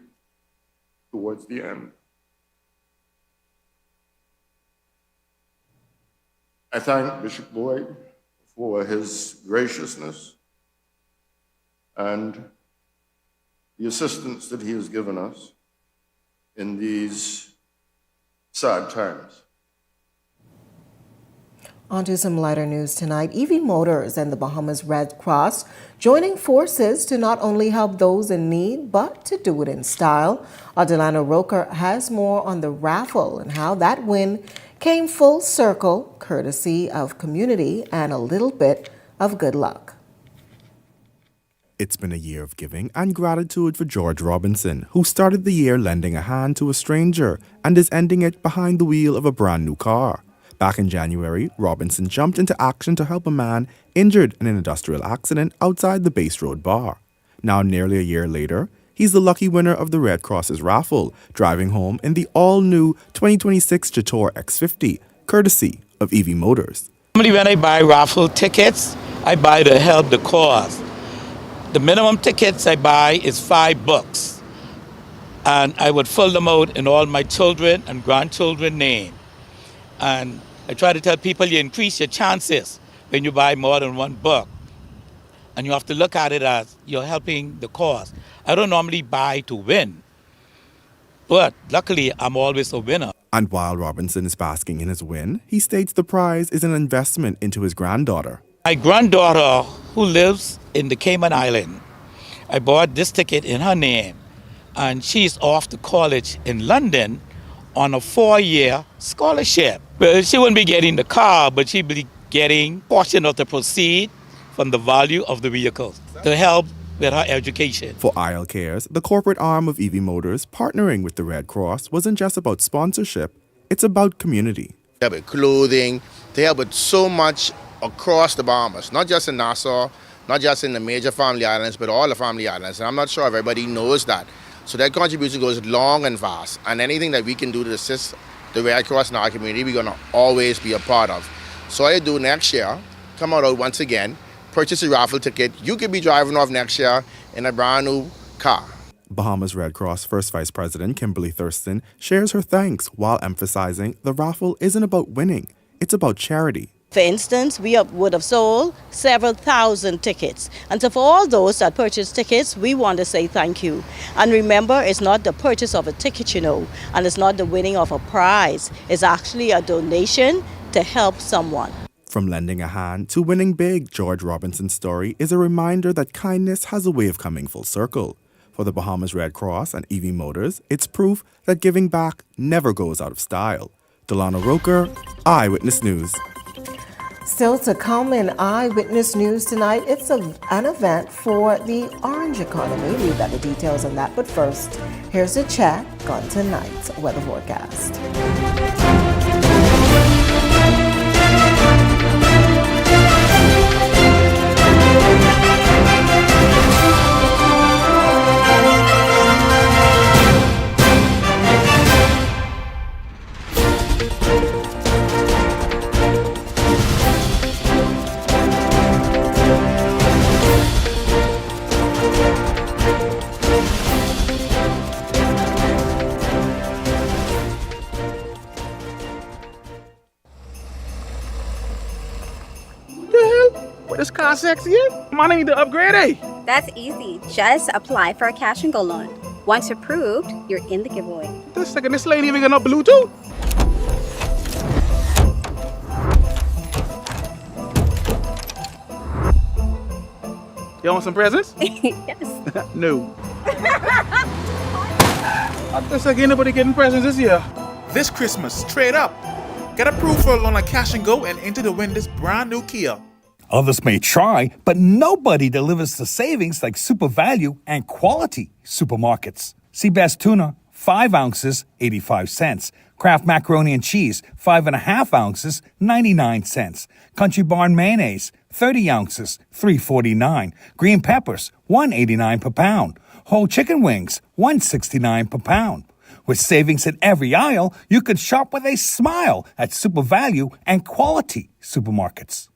towards the end. I thank Bishop Boyd for his graciousness and the assistance that he has given us in these sad times. On to some lighter news tonight. EV Motors and the Bahamas Red Cross joining forces to not only help those in need, but to do it in style. Adelana Roker has more on the raffle and how that win came full circle, courtesy of community and a little bit of good luck. It's been a year of giving and gratitude for George Robinson, who started the year lending a hand to a stranger and is ending it behind the wheel of a brand new car. Back in January, Robinson jumped into action to help a man injured in an industrial accident outside the Base Road bar. Now, nearly a year later, he's the lucky winner of the Red Cross's raffle, driving home in the all-new 2026 Jator X50, courtesy of EV Motors. Normally when I buy raffle tickets, I buy to help the cause. The minimum tickets I buy is $5, and I would fill them out in all my children and grandchildren name. And I try to tell people you increase your chances when you buy more than one book. And you have to look at it as you're helping the cause. I don't normally buy to win, but luckily I'm always a winner. And while Robinson is basking in his win, he states the prize is an investment into his granddaughter. My granddaughter, who lives in the Cayman Island, I bought this ticket in her name, and she's off to college in London on a 4-year scholarship. Well, she wouldn't be getting the car, but she'd be getting a portion of the proceeds from the value of the vehicles to help with her education. For IL Cares, the corporate arm of EV Motors, partnering with the Red Cross wasn't just about sponsorship, it's about community. They help with clothing, they help with so much across the Bahamas, not just in Nassau, not just in the major family islands, but all the family islands. And I'm not sure if everybody knows that. So that contribution goes long and vast, and anything that we can do to assist the Red Cross in our community, we're gonna always be a part of. So what I do next year, come out once again, purchase a raffle ticket. You could be driving off next year in a brand new car. Bahamas Red Cross First Vice President Kimberly Thurston shares her thanks while emphasizing the raffle isn't about winning, it's about charity. For instance, we would have sold several thousand tickets. And so for all those that purchased tickets, we want to say thank you. And remember, it's not the purchase of a ticket, and it's not the winning of a prize. It's actually a donation to help someone. From lending a hand to winning big, George Robinson's story is a reminder that kindness has a way of coming full circle. For the Bahamas Red Cross and EV Motors, it's proof that giving back never goes out of style. Delana Roker, Eyewitness News. Still to come in Eyewitness News tonight, it's an event for the orange economy. We've got the details on that, but first, here's a check on tonight's weather forecast. This car sexy yet? I need to upgrade, eh? That's easy. Just apply for a cash and go loan. Once approved, you're in the giveaway. This second, this lady even got no Bluetooth. You want some presents? Yes. No. I just like anybody getting presents this year. This Christmas, trade up. Get approved for a loan on Cash and Go and enter to win this brand new Kia. Others may try, but nobody delivers the savings like Super Value and Quality Supermarkets. See Best Tuna, 5 ounces, 85 cents. Kraft Macaroni and Cheese, 5.5 ounces, 99 cents. Country Barn Mayonnaise, 30 ounces, $3.49. Green peppers, $1.89 per pound. Whole chicken wings, $1.69 per pound. With savings in every aisle, you could shop with a smile at Super Value and Quality Supermarkets.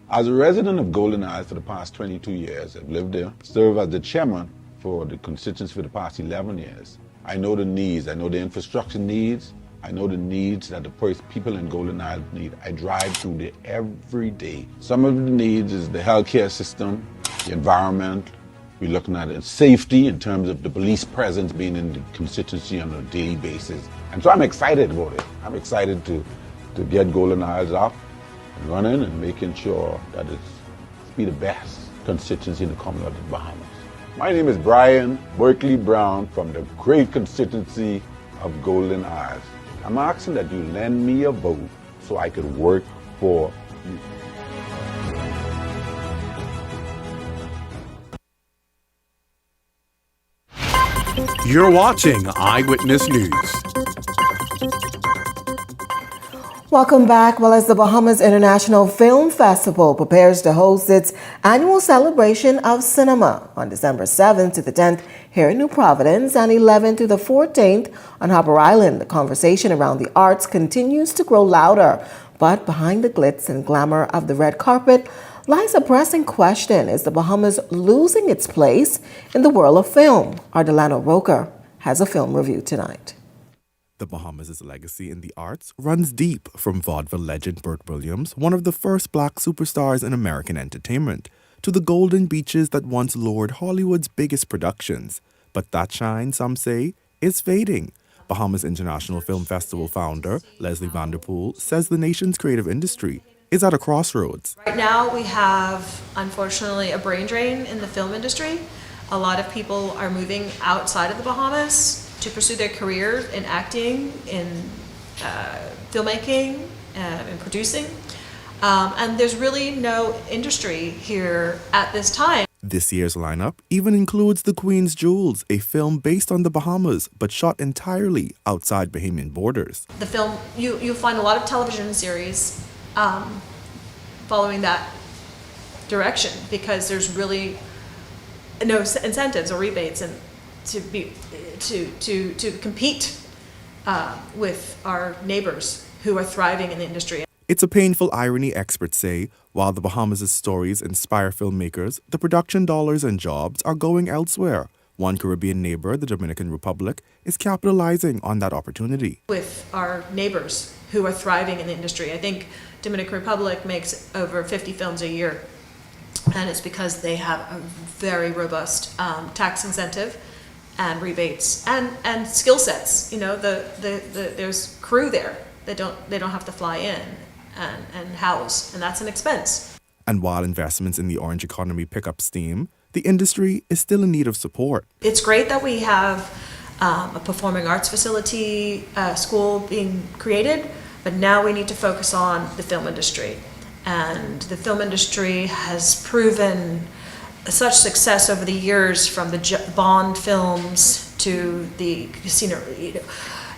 As a resident of Golden Isles for the past 22 years, I've lived there, served as the chairman for the constituency for the past 11 years. I know the needs, I know the infrastructure needs, I know the needs that the people in Golden Isles need. I drive through there every day. Some of the needs is the healthcare system, the environment. We're looking at safety in terms of the police presence being in the constituency on a daily basis. And so I'm excited about it. I'm excited to get Golden Isles up and running and making sure that it's be the best constituency in the Commonwealth of the Bahamas. My name is Brian Berkeley Brown from the great constituency of Golden Isles. I'm asking that you lend me a vote so I could work for you. You're watching Eyewitness News. Welcome back. Well, as the Bahamas International Film Festival prepares to host its annual celebration of cinema on December 7th to the 10th here in New Providence and 11th to the 14th on Harbour Island, the conversation around the arts continues to grow louder. But behind the glitz and glamour of the red carpet lies a pressing question. Is the Bahamas losing its place in the world of film? Our Delano Roker has a film review tonight. The Bahamas' legacy in the arts runs deep, from vaudeville legend Burt Williams, one of the first black superstars in American entertainment, to the golden beaches that once lured Hollywood's biggest productions. But that shine, some say, is fading. Bahamas International Film Festival founder Leslie Vanderpool says the nation's creative industry is at a crossroads. Right now we have, unfortunately, a brain drain in the film industry. A lot of people are moving outside of the Bahamas to pursue their career in acting, in filmmaking, in producing. And there's really no industry here at this time. This year's lineup even includes The Queen's Jewels, a film based on the Bahamas but shot entirely outside Bahamian borders. The film, you'll find a lot of television series following that direction because there's really no incentives or rebates and to compete with our neighbors who are thriving in the industry. It's a painful irony, experts say. While the Bahamas' stories inspire filmmakers, the production dollars and jobs are going elsewhere. One Caribbean neighbor, the Dominican Republic, is capitalizing on that opportunity. With our neighbors who are thriving in the industry. I think Dominican Republic makes over 50 films a year, and it's because they have a very robust tax incentive and rebates and skill sets. You know, there's crew there. They don't have to fly in and house, and that's an expense. And while investments in the orange economy pick up steam, the industry is still in need of support. It's great that we have a performing arts facility school being created, but now we need to focus on the film industry. And the film industry has proven such success over the years, from the Bond films to the Casino,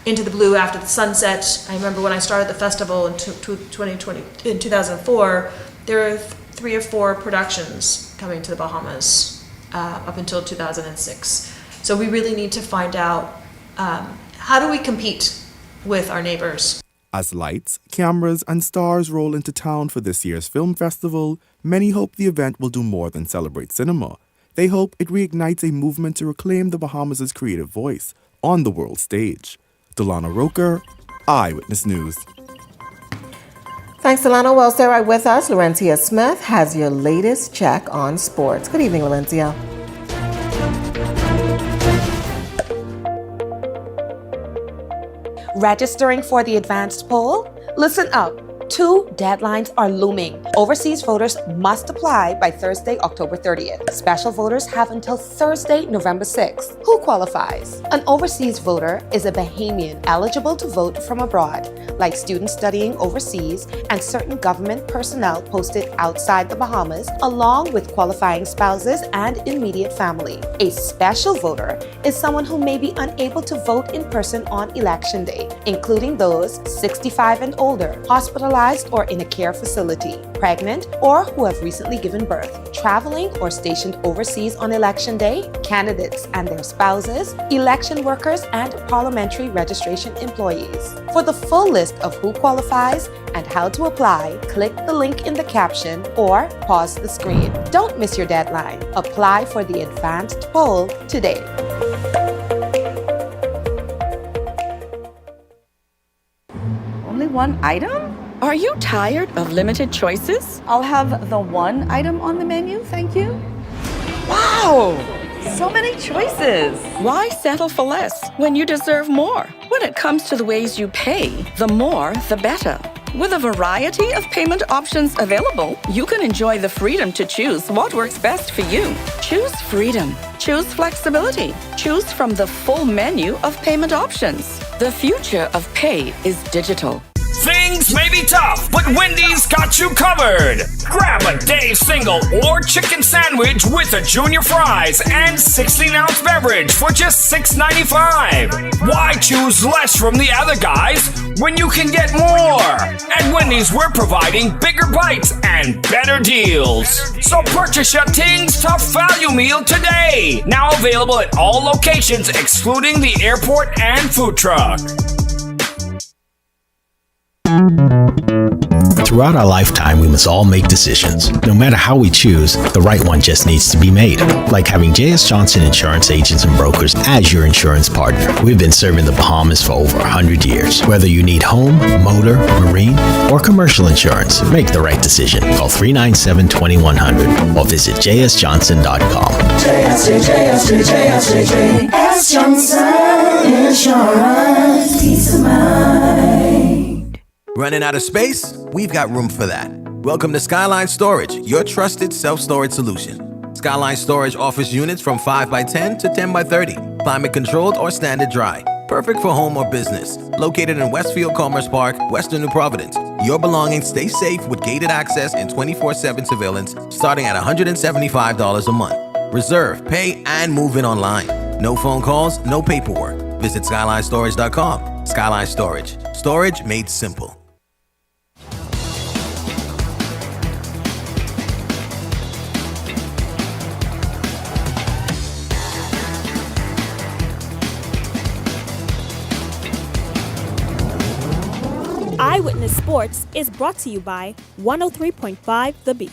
Into the Blue, After the Sunset. I remember when I started the festival in 2004, there were 3 or 4 productions coming to the Bahamas up until 2006. So we really need to find out how do we compete with our neighbors. As lights, cameras, and stars roll into town for this year's film festival, many hope the event will do more than celebrate cinema. They hope it reignites a movement to reclaim the Bahamas' creative voice on the world stage. Delana Roker, Eyewitness News. Thanks, Delana. Well, stay right with us. Laurentia Smith has your latest check on sports. Good evening, Laurentia. Registering for the advanced poll? Listen up. 2 deadlines are looming. Overseas voters must apply by Thursday, October 30th. Special voters have until Thursday, November 6th. Who qualifies? An overseas voter is a Bahamian eligible to vote from abroad, like students studying overseas and certain government personnel posted outside the Bahamas, along with qualifying spouses and immediate family. A special voter is someone who may be unable to vote in person on election day, including those 65 and older, hospitalized or in a care facility, pregnant, or who have recently given birth, traveling or stationed overseas on election day, candidates and their spouses, election workers, and parliamentary registration employees. For the full list of who qualifies and how to apply, click the link in the caption or pause the screen. Don't miss your deadline. Apply for the advanced poll today. Only one item? Are you tired of limited choices? I'll have the one item on the menu, thank you. Wow! So many choices. Why settle for less when you deserve more? When it comes to the ways you pay, the more, the better. With a variety of payment options available, you can enjoy the freedom to choose what works best for you. Choose freedom. Choose flexibility. Choose from the full menu of payment options. The future of pay is digital. Things may be tough, but Wendy's got you covered. Grab a Dave's single or chicken sandwich with a junior fries and 16-ounce beverage for just $6.95. Why choose less from the other guys when you can get more? At Wendy's, we're providing bigger bites and better deals. So purchase your Ting's Tough Value Meal today. Now available at all locations excluding the airport and food truck. Throughout our lifetime, we must all make decisions. No matter how we choose, the right one just needs to be made. Like having J.S. Johnson Insurance Agents and Brokers as your insurance partner. We've been serving the Bahamas for over 100 years. Whether you need home, motor, marine, or commercial insurance, make the right decision. Call 397-2100 or visit jsjohnson.com. J.S. Johnson Insurance. Peace of mind. Running out of space? We've got room for that. Welcome to Skyline Storage, your trusted self-storage solution. Skyline Storage offers units from 5x10 to 10x30, climate controlled or standard dry. Perfect for home or business. Located in Westfield Commerce Park, Western New Providence. Your belongings stay safe with gated access and 24/7 surveillance starting at $175 a month. Reserve, pay, and move in online. No phone calls, no paperwork. Visit SkylineStorage.com. Skyline Storage. Storage made simple. Eyewitness Sports is brought to you by 103.5 The Beat.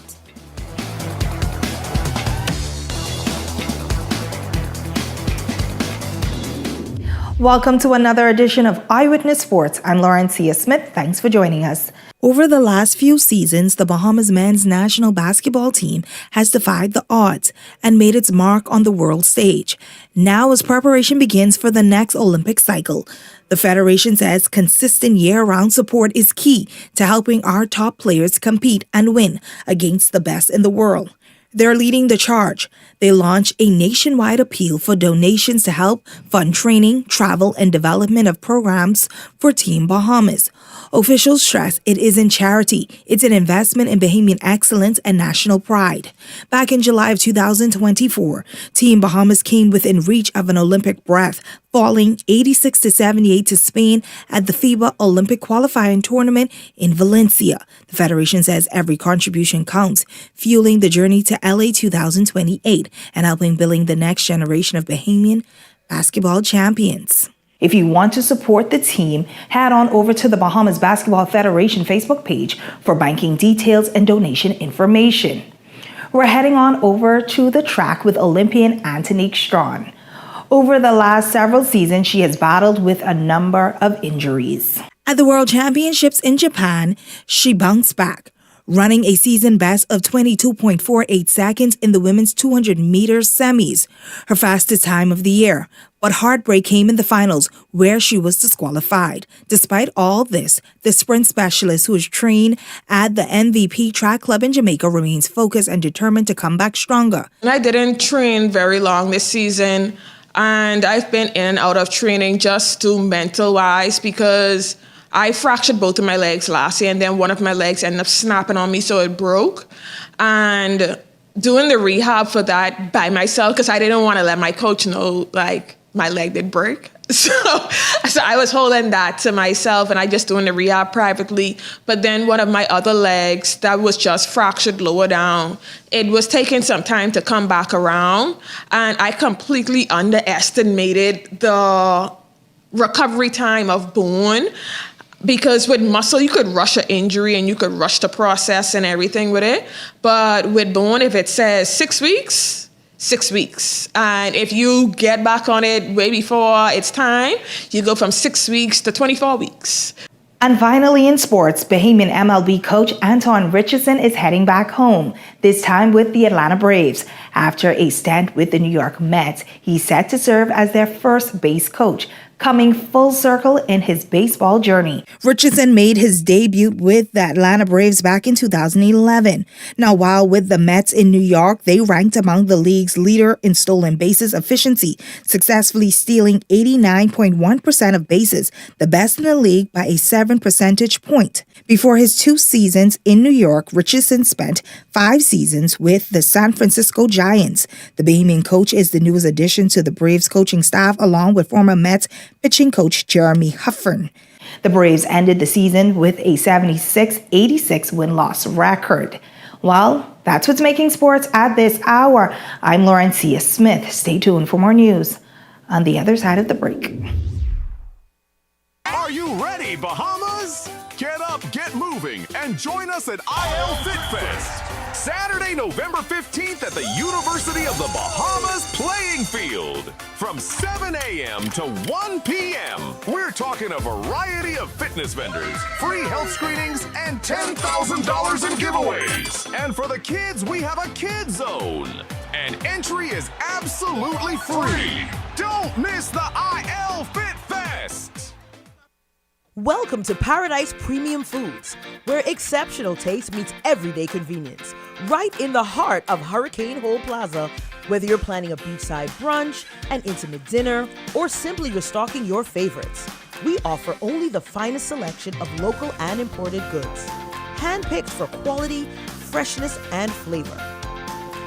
Welcome to another edition of Eyewitness Sports. I'm Laurencia Smith. Thanks for joining us. Over the last few seasons, the Bahamas men's national basketball team has defied the odds and made its mark on the world stage. Now, as preparation begins for the next Olympic cycle, the Federation says consistent year-round support is key to helping our top players compete and win against the best in the world. They're leading the charge. They launched a nationwide appeal for donations to help fund training, travel, and development of programs for Team Bahamas. Officials stress it isn't charity. It's an investment in Bahamian excellence and national pride. Back in July of 2024, Team Bahamas came within reach of an Olympic berth, falling 86-78 to Spain at the FIBA Olympic qualifying tournament in Valencia. The Federation says every contribution counts, fueling the journey to LA 2028 and helping building the next generation of Bahamian basketball champions. If you want to support the team, head on over to the Bahamas Basketball Federation Facebook page for banking details and donation information. We're heading on over to the track with Olympian Antonique Strawn. Over the last several seasons, she has battled with a number of injuries. At the World Championships in Japan, she bounced back, running a season best of 22.48 seconds in the women's 200 meters semis, her fastest time of the year. But heartbreak came in the finals, where she was disqualified. Despite all this, the sprint specialist who is trained at the MVP track club in Jamaica remains focused and determined to come back stronger. I didn't train very long this season, and I've been in and out of training just to mental-wise because I fractured both of my legs last year, and then one of my legs ended up snapping on me, so it broke. And doing the rehab for that by myself, because I didn't want to let my coach know, like, my leg did break. So I was holding that to myself, and I just doing the rehab privately. But then one of my other legs that was just fractured lower down, it was taking some time to come back around, and I completely underestimated the recovery time of bone. Because with muscle, you could rush an injury and you could rush the process and everything with it. But with bone, if it says 6 weeks, 6 weeks. And if you get back on it way before it's time, you go from 6 weeks to 24 weeks. And finally in sports, Bahamian MLB coach Anton Richardson is heading back home, this time with the Atlanta Braves. After a stint with the New York Mets, he's set to serve as their first base coach, coming full circle in his baseball journey. Richardson made his debut with the Atlanta Braves back in 2011. Now, while with the Mets in New York, they ranked among the league's leader in stolen bases efficiency, successfully stealing 89.1% of bases, the best in the league by a 7 percentage point. Before his 2 seasons in New York, Richardson spent 5 seasons with the San Francisco Giants. The Bahamian coach is the newest addition to the Braves coaching staff, along with former Mets pitching coach Jeremy Huffern. The Braves ended the season with a 76-86 win-loss record. Well, that's what's making sports at this hour. I'm Laurencia Smith. Stay tuned for more news on the other side of the break. Are you ready, Bahamas? Get up, get moving, and join us at IL Fit Fest. Saturday, November 15th at the University of the Bahamas Playing Field. From 7 a.m. to 1 p.m., we're talking a variety of fitness vendors, free health screenings, and $10,000 in giveaways. And for the kids, we have a Kids Zone. And entry is absolutely free. Don't miss the IL Fit Fest. Welcome to Paradise Premium Foods, where exceptional taste meets everyday convenience. Right in the heart of Hurricane Hole Plaza, whether you're planning a beachside brunch, an intimate dinner, or simply restocking your favorites, we offer only the finest selection of local and imported goods, handpicked for quality, freshness, and flavor.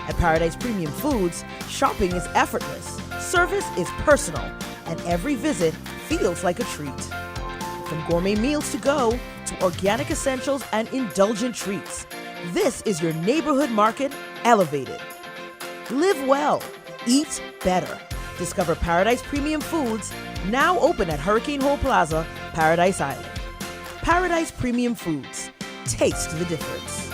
At Paradise Premium Foods, shopping is effortless, service is personal, and every visit feels like a treat. From gourmet meals to go, to organic essentials and indulgent treats, this is your neighborhood market elevated. Live well, eat better. Discover Paradise Premium Foods, now open at Hurricane Hole Plaza, Paradise Island. Paradise Premium Foods, taste the difference.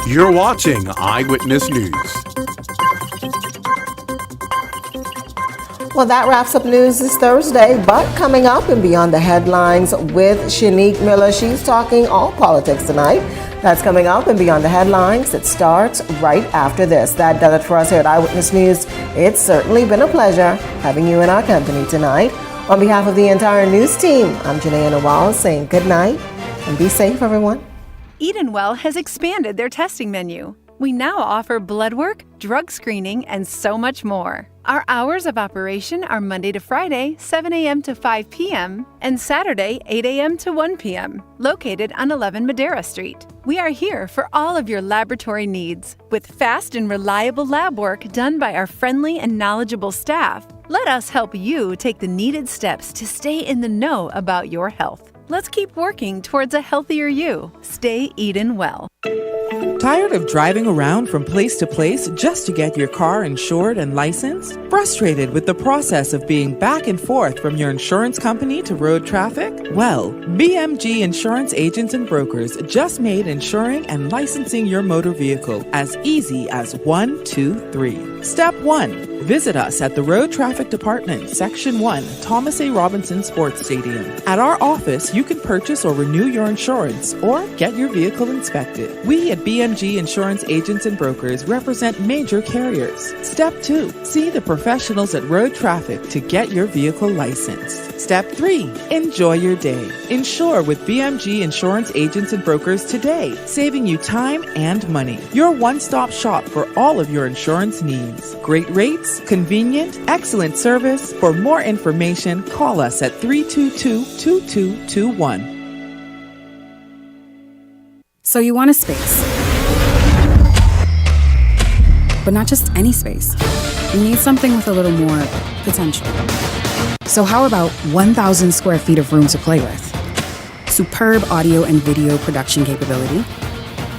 You're watching Eyewitness News. Well, that wraps up news this Thursday, but coming up and beyond the headlines with Shanique Miller, she's talking all politics tonight. That's coming up and beyond the headlines. It starts right after this. That does it for us here at Eyewitness News. It's certainly been a pleasure having you in our company tonight. On behalf of the entire news team, I'm Janae Nawal saying good night and be safe, everyone. Edenwell has expanded their testing menu. We now offer blood work, drug screening, and so much more. Our hours of operation are Monday to Friday, 7 a.m. to 5 p.m., and Saturday, 8 a.m. to 1 p.m., located on 11 Madera Street. We are here for all of your laboratory needs, with fast and reliable lab work done by our friendly and knowledgeable staff. Let us help you take the needed steps to stay in the know about your health. Let's keep working towards a healthier you. Stay Eden well. Tired of driving around from place to place just to get your car insured and licensed? Frustrated with the process of being back and forth from your insurance company to road traffic? Well, BMG Insurance Agents and Brokers just made insuring and licensing your motor vehicle as easy as 1, 2, 3. Step 1. Visit us at the Road Traffic Department, Section 1, Thomas A. Robinson Sports Stadium. At our office, you can purchase or renew your insurance or get your vehicle inspected. We at BMG Insurance Agents and Brokers represent major carriers. Step 2. See the professionals at Road Traffic to get your vehicle licensed. Step 3. Enjoy your day. Insure with BMG Insurance Agents and Brokers today, saving you time and money. Your one-stop shop for all of your insurance needs. Great rates, convenient, excellent service. For more information, call us at 322-2221. So you want a space, but not just any space. You need something with a little more potential. So how about 1,000 square feet of room to play with? Superb audio and video production capability,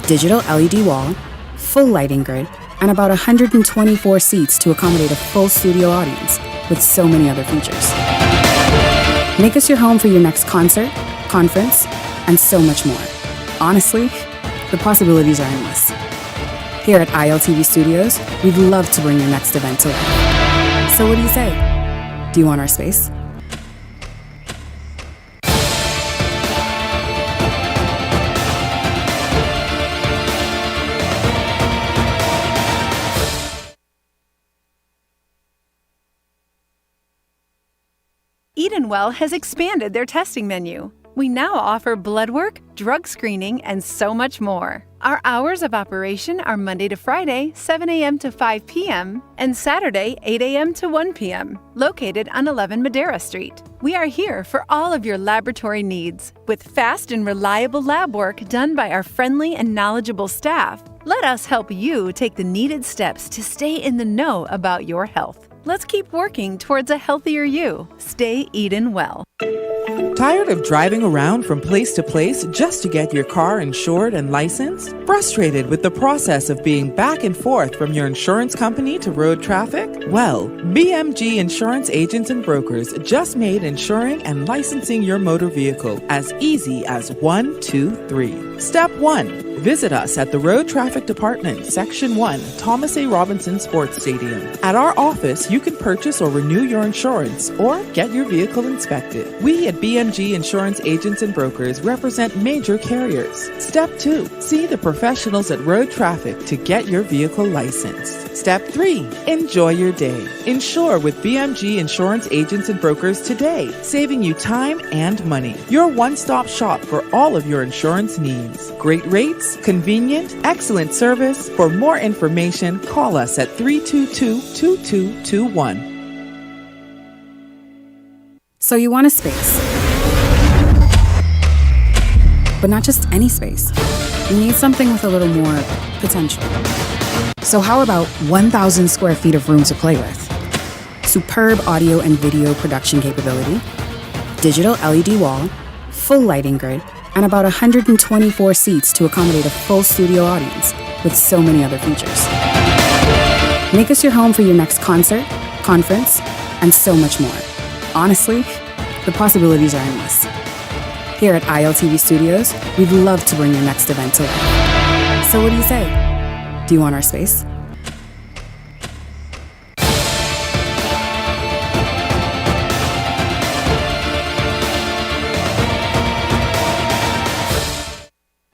digital LED wall, full lighting grid, and about 124 seats to accommodate a full studio audience with so many other features. Make us your home for your next concert, conference, and so much more. Honestly, the possibilities are endless. Here at ILTV Studios, we'd love to bring your next event to life. So what do you say? Do you want our space? Edenwell has expanded their testing menu. We now offer blood work, drug screening, and so much more. Our hours of operation are Monday to Friday, 7 a.m. to 5 p.m., and Saturday, 8 a.m. to 1 p.m., located on 11 Madera Street. We are here for all of your laboratory needs, with fast and reliable lab work done by our friendly and knowledgeable staff. Let us help you take the needed steps to stay in the know about your health. Let's keep working towards a healthier you. Stay Eden well. Tired of driving around from place to place just to get your car insured and licensed? Frustrated with the process of being back and forth from your insurance company to road traffic? Well, BMG Insurance Agents and Brokers just made insuring and licensing your motor vehicle as easy as 1, 2, 3. Step 1. Visit us at the Road Traffic Department, Section 1, Thomas A. Robinson Sports Stadium. At our office, you can purchase or renew your insurance or get your vehicle inspected. We at BMG Insurance Agents and Brokers represent major carriers. Step 2. See the professionals at Road Traffic to get your vehicle licensed. Step 3. Enjoy your day. Insure with BMG Insurance Agents and Brokers today, saving you time and money. Your one-stop shop for all of your insurance needs. Great rates, convenient, excellent service. For more information, call us at 322-2221. So you want a space, but not just any space. You need something with a little more potential. So how about 1,000 square feet of room to play with? Superb audio and video production capability, digital LED wall, full lighting grid, and about 124 seats to accommodate a full studio audience with so many other features. Make us your home for your next concert, conference, and so much more. Honestly, the possibilities are endless. Here at ILTV Studios, we'd love to bring your next event to life. So what do you say? Do you want our space?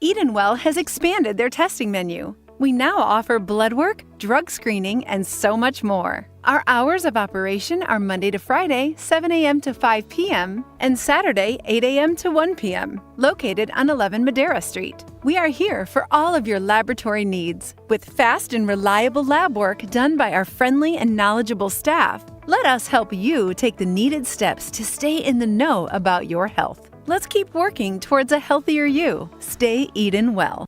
Edenwell has expanded their testing menu. We now offer blood work, drug screening, and so much more. Our hours of operation are Monday to Friday, 7 a.m. to 5 p.m., and Saturday, 8 a.m. to 1 p.m., located on 11 Madera Street. We are here for all of your laboratory needs, with fast and reliable lab work done by our friendly and knowledgeable staff. Let us help you take the needed steps to stay in the know about your health. Let's keep working towards a healthier you. Stay Eden well.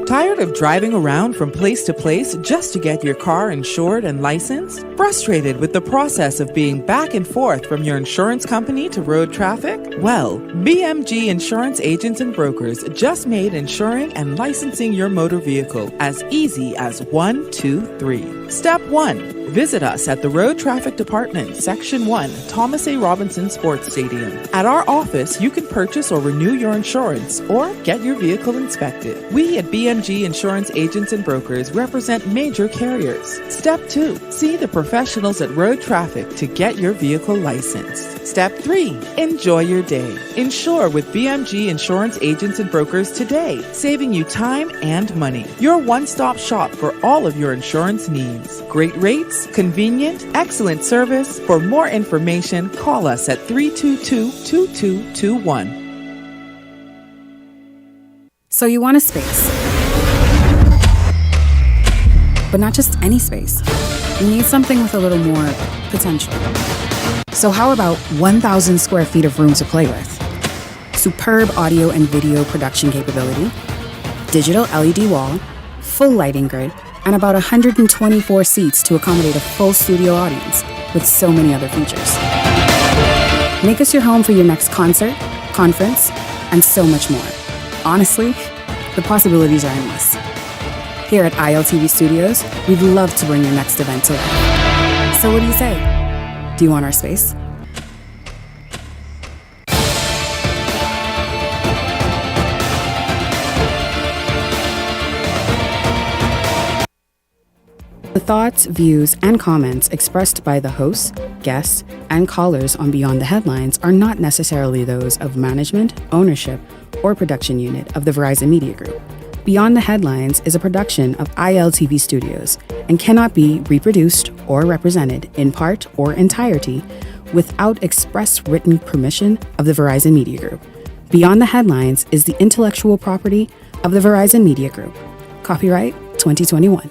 Tired of driving around from place to place just to get your car insured and licensed? Frustrated with the process of being back and forth from your insurance company to road traffic? Well, BMG Insurance Agents and Brokers just made insuring and licensing your motor vehicle as easy as 1, 2, 3. Step 1. Visit us at the Road Traffic Department, Section 1, Thomas A. Robinson Sports Stadium. At our office, you can purchase or renew your insurance or get your vehicle inspected. We at BMG Insurance Agents and Brokers represent major carriers. Step 2. See the professionals at Road Traffic to get your vehicle licensed. Step 3. Enjoy your day. Insure with BMG Insurance Agents and Brokers today, saving you time and money. Your one-stop shop for all of your insurance needs. Great rates, convenient, excellent service. For more information, call us at 322-2221. So you want a space. But not just any space. You need something with a little more potential. So how about 1,000 square feet of room to play with? Superb audio and video production capability, digital LED wall, full lighting grid, and about 124 seats to accommodate a full studio audience with so many other features. Make us your home for your next concert, conference, and so much more. Honestly, the possibilities are endless. Here at ILTV Studios, we'd love to bring your next event to life. So what do you say? Do you want our space? The thoughts, views, and comments expressed by the hosts, guests, and callers on Beyond the Headlines are not necessarily those of management, ownership, or production unit of the Verizon Media Group. Beyond the Headlines is a production of ILTV Studios and cannot be reproduced or represented in part or entirety without express written permission of the Verizon Media Group. Beyond the Headlines is the intellectual property of the Verizon Media Group. Copyright 2021.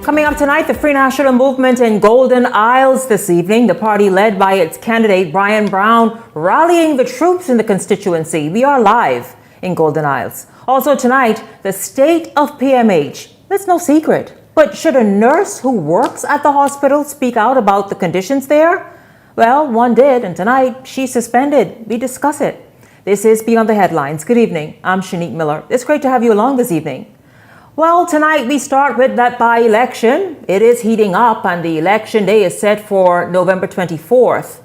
Coming up tonight, the Free National Movement in Golden Isles this evening. The party led by its candidate, Brian Brown, rallying the troops in the constituency. We are live in Golden Isles. Also tonight, the state of PMH. It's no secret. But should a nurse who works at the hospital speak out about the conditions there? Well, one did, and tonight she's suspended. We discuss it. This is Beyond the Headlines. Good evening. I'm Shanique Miller. It's great to have you along this evening. Well, tonight we start with that by-election. It is heating up and the election day is set for November 24th.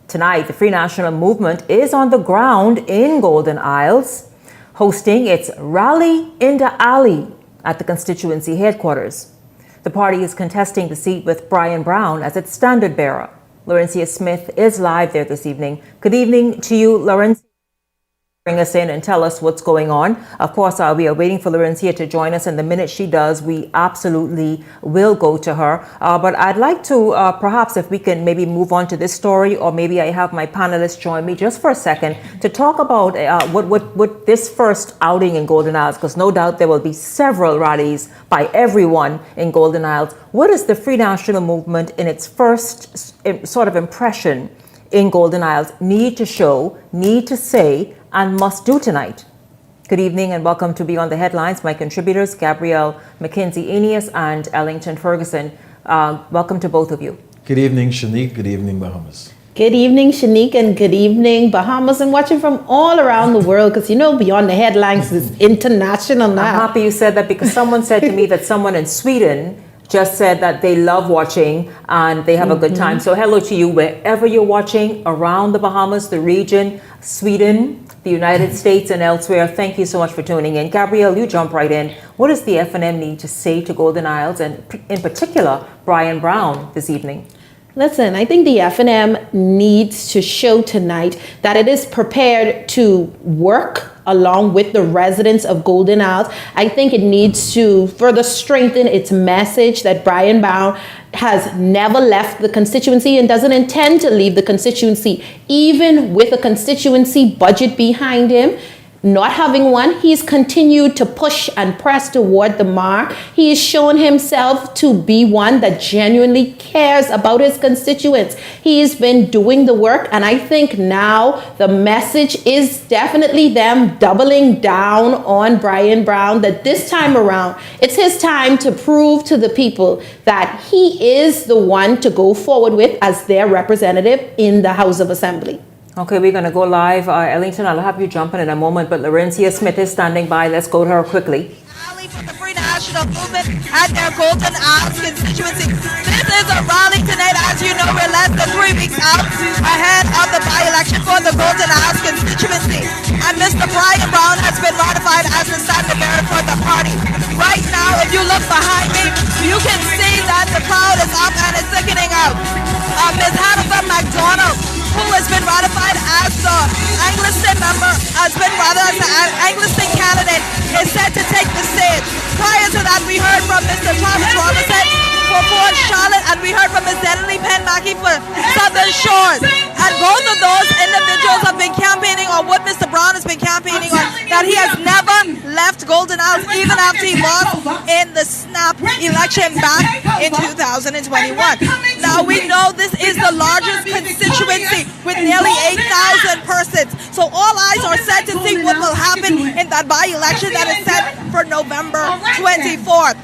Tonight, the Free National Movement is on the ground in Golden Isles, hosting its Rally in the Alley at the constituency headquarters. The party is contesting the seat with Brian Brown as its standard bearer. Laurencia Smith is live there this evening. Good evening to you, Laurencia. Bring us in and tell us what's going on. Of course, we are waiting for Laurencia to join us, and the minute she does, we absolutely will go to her. But I'd like to perhaps if we can maybe move on to this story, or maybe I have my panelists join me just for a second to talk about what this first outing in Golden Isles, because no doubt there will be several rallies by everyone in Golden Isles. What is the Free National Movement in its first sort of impression in Golden Isles need to show, need to say, and must do tonight? Good evening and welcome to Beyond the Headlines. My contributors, Gabrielle McKenzie-Aeneas and Ellington Ferguson. Welcome to both of you. Good evening, Shanique. Good evening, Bahamas. Good evening, Shanique, and good evening, Bahamas, and watching from all around the world, because you know, beyond the headlines is international now. I'm happy you said that, because someone said to me that someone in Sweden just said that they love watching and they have a good time. So hello to you wherever you're watching around the Bahamas, the region, Sweden, the United States, and elsewhere. Thank you so much for tuning in. Gabrielle, you jump right in. What does the F&M need to say to Golden Isles, and in particular, Brian Brown, this evening? Listen, I think the F&M needs to show tonight that it is prepared to work along with the residents of Golden Isles. I think it needs to further strengthen its message that Brian Brown has never left the constituency and doesn't intend to leave the constituency, even with a constituency budget behind him. Not having one, he's continued to push and press toward the mark. He has shown himself to be one that genuinely cares about his constituents. He's been doing the work, and I think now the message is definitely them doubling down on Brian Brown, that this time around, it's his time to prove to the people that he is the one to go forward with as their representative in the House of Assembly. Okay, we're going to go live. Ellington, I'll have you jump in a moment, but Laurencia Smith is standing by. Let's go to her quickly. National movement at their Golden Isles constituency. This is a rally tonight. As you know, we're less than 3 weeks out ahead of the by-election for the Golden Isles constituency. And Mr. Brian Brown has been ratified as the standard bearer for the party. Right now, if you look behind me, you can see that the crowd is up and it's thickening out. Ms. Hannah McDonald, who has been ratified as the Anglican member, as the Anglican candidate, is set to take the stage. Prior to that, we heard from Mr. Travis Robinson for Fort Charlotte, and we heard from Ms. Denley Penn-Mackey for Southern Shores. And both of those individuals have been campaigning on what Mr. Brown has been campaigning on, that he has never left Golden Isles, even after he lost in the snap election back in 2021. Now, we know this is the largest constituency with nearly 8,000 persons. So all eyes are set to see what will happen in that by-election that is set for November 24th.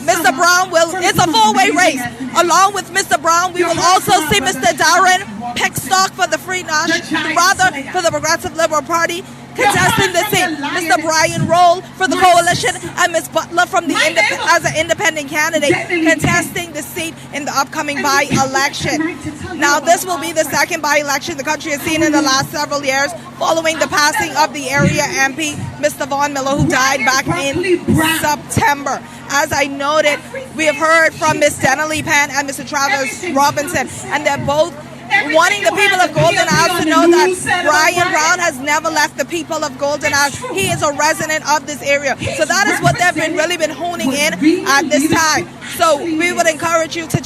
Mr. Brown it's a four-way race. Along with Mr. Brown, we will also see Mr. Darren Pickstock for the for the Progressive Liberal Party, contesting the seat. Mr. Brian Roll for the coalition, and Ms. Butler as an independent candidate, contesting the seat in the upcoming by-election. Now, this will be the second by-election the country has seen in the last several years, following the passing of the area MP, Mr. Vaughn Miller, who died back in September. As I noted, we have heard from Ms. Denley Penn and Mr. Travis Robinson, and they're both wanting the people of Golden Isles to know that Brian Brown has never left the people of Golden Isles. He is a resident of this area. So that is what they've really been honing in at this time. So we would encourage you to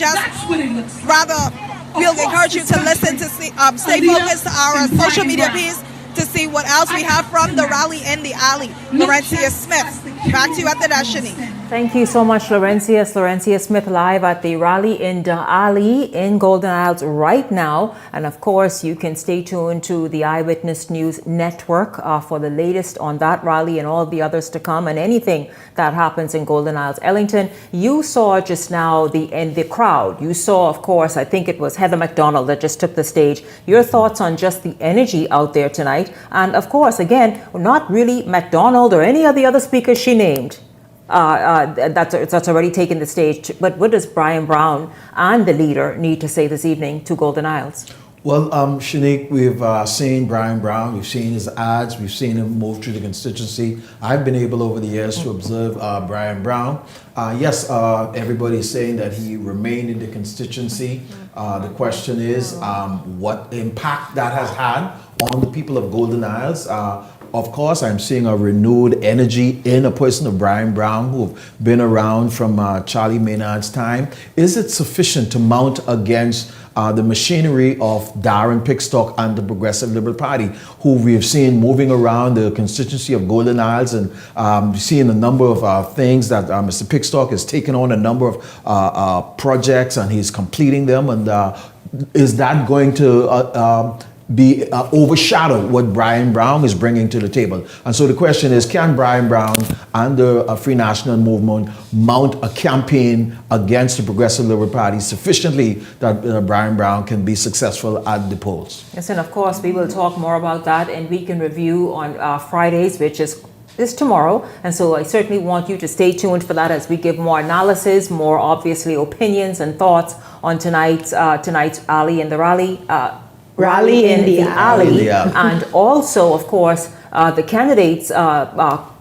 we'll encourage you to listen to stay focused to our social media piece to see what else we have from the rally in the alley. Laurencia Smith, back to you at the Dashini. Thank you so much, Laurencia. Laurencia Smith live at the rally in the alley in Golden Isles right now. And of course, you can stay tuned to the Eyewitness News Network for the latest on that rally and all the others to come and anything that happens in Golden Isles. Ellington, you saw just now the crowd. You saw, of course, I think it was Heather McDonald that just took the stage. Your thoughts on just the energy out there tonight? And of course, again, not really McDonald or any of the other speakers she named. That's already taken the stage. But what does Brian Brown and the leader need to say this evening to Golden Isles? Well, Shanique, we've seen Brian Brown, we've seen his ads, we've seen him move through the constituency. I've been able over the years to observe Brian Brown. Yes, everybody's saying that he remained in the constituency. The question is what impact that has had on the people of Golden Isles. Of course, I'm seeing a renewed energy in a person of Brian Brown, who've been around from Charlie Maynard's time. Is it sufficient to mount against the machinery of Darren Pickstock and the Progressive Liberal Party, who we've seen moving around the constituency of Golden Isles and seeing a number of things that Mr. Pickstock has taken on a number of projects and he's completing them. And is that going to be overshadow what Brian Brown is bringing to the table. And so the question is, can Brian Brown and the Free National Movement mount a campaign against the Progressive Liberal Party sufficiently that Brian Brown can be successful at the polls? Yes, and of course, we will talk more about that in Week in Review on Fridays, which is tomorrow. And so I certainly want you to stay tuned for that as we give more analysis, more obviously opinions and thoughts on tonight's Alley in the Rally. Rally in the Alley. And also, of course, the candidate's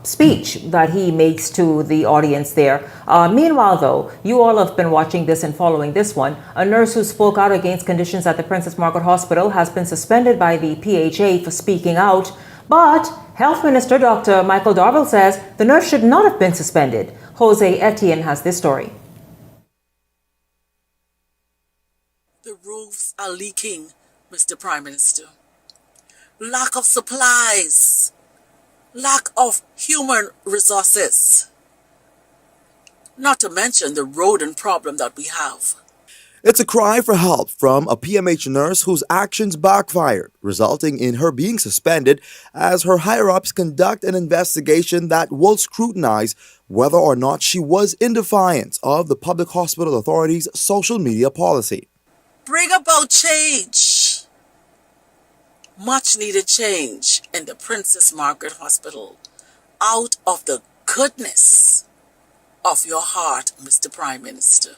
speech that he makes to the audience there. Meanwhile, though, you all have been watching this and following this one. A nurse who spoke out against conditions at the Princess Margaret Hospital has been suspended by the PHA for speaking out. But Health Minister Dr. Michael Darville says the nurse should not have been suspended. Jose Etienne has this story. The roofs are leaking, Mr. Prime Minister. Lack of supplies. Lack of human resources. Not to mention the rodent problem that we have. It's a cry for help from a PMH nurse whose actions backfired, resulting in her being suspended as her higher-ups conduct an investigation that will scrutinize whether or not she was in defiance of the Public Hospital Authority's social media policy. Bring about change. Much needed change in the Princess Margaret Hospital out of the goodness of your heart, Mr. Prime Minister.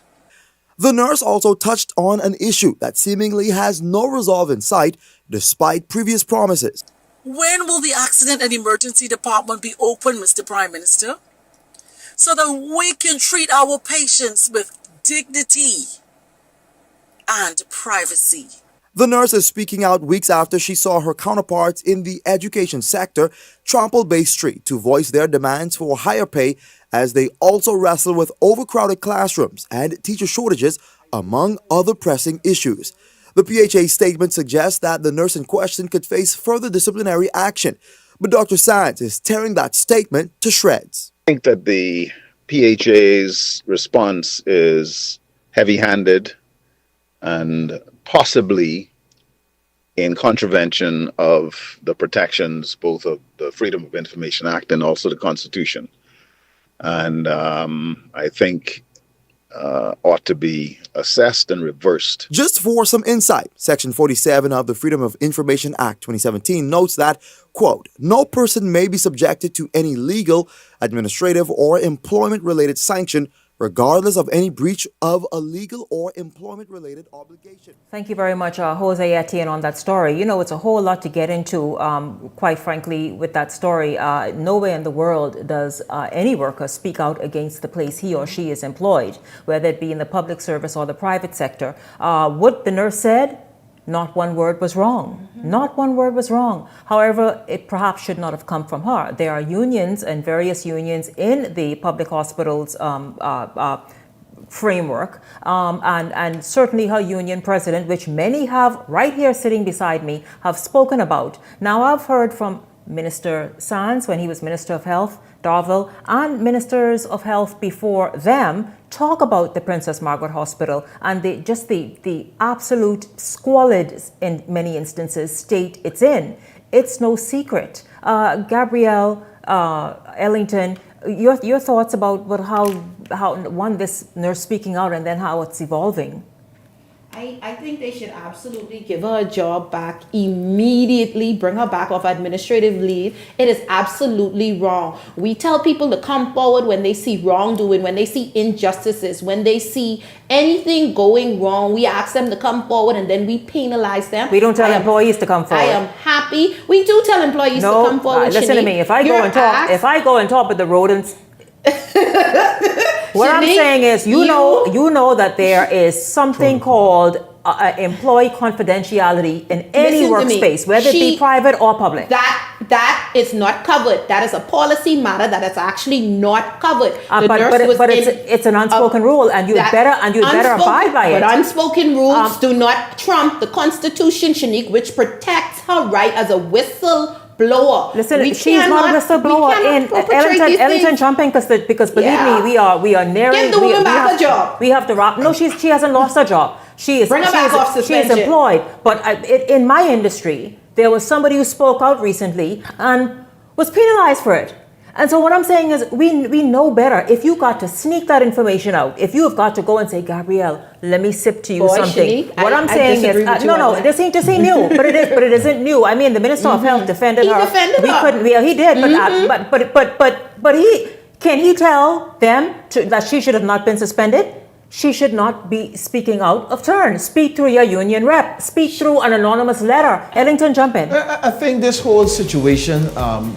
The nurse also touched on an issue that seemingly has no resolve in sight despite previous promises. When will the Accident and Emergency Department be open, Mr. Prime Minister, so that we can treat our patients with dignity and privacy? The nurse is speaking out weeks after she saw her counterparts in the education sector trample Bay Street to voice their demands for higher pay as they also wrestle with overcrowded classrooms and teacher shortages, among other pressing issues. The PHA statement suggests that the nurse in question could face further disciplinary action, but Dr. Sands is tearing that statement to shreds. I think that the PHA's response is heavy-handed and possibly in contravention of the protections both of the Freedom of Information Act and also the Constitution. And I think ought to be assessed and reversed. Just for some insight, Section 47 of the Freedom of Information Act 2017 notes that, quote, no person may be subjected to any legal, administrative, or employment-related sanction regardless of any breach of a legal or employment-related obligation. Thank you very much, Jose Etienne, on that story. You know, it's a whole lot to get into, quite frankly, with that story. Nowhere in the world does any worker speak out against the place he or she is employed, whether it be in the public service or the private sector. What the nurse said, not one word was wrong. Not one word was wrong. However, it perhaps should not have come from her. There are unions and various unions in the public hospitals framework, and certainly her union president, which many have right here sitting beside me, have spoken about. Now, I've heard from Minister Sands when he was Minister of Health, Darville, and Ministers of Health before them talk about the Princess Margaret Hospital and the absolute squalid, in many instances, state it's in. It's no secret. Gabrielle Ellington, your thoughts about how one, this nurse speaking out and then how it's evolving? I think they should absolutely give her a job back immediately, bring her back off administrative leave. It is absolutely wrong. We tell people to come forward when they see wrongdoing, when they see injustices, when they see anything going wrong. We ask them to come forward and then we penalize them. We don't tell employees to come forward. I am happy. We do tell employees to come forward. Listen to me. If I go and talk with the rodents, what I'm saying is, you know that there is something called employee confidentiality in any workspace, whether it be private or public. That is not covered. That is a policy matter that is actually not covered. But it's an unspoken rule, and you'd better abide by it. But unspoken rules do not trump the Constitution, Shanique, which protects her right as a whistleblower. Listen, she's not a whistleblower in Ellington jumping because believe me, we are nearing. Give the woman back a job. We have to wrap. No, she hasn't lost her job. She is employed. But in my industry, there was somebody who spoke out recently and was penalized for it. And so what I'm saying is we know better. If you got to sneak that information out, if you have got to go and say, Gabrielle, let me sip to you something. Shanique, what I'm saying is, this ain't new, but it isn't new. I mean, the Minister of Health defended her. He did, but can he tell them that she should have not been suspended? She should not be speaking out of turn. Speak through your union rep. Speak through an anonymous letter. Ellington, jump in. I think this whole situation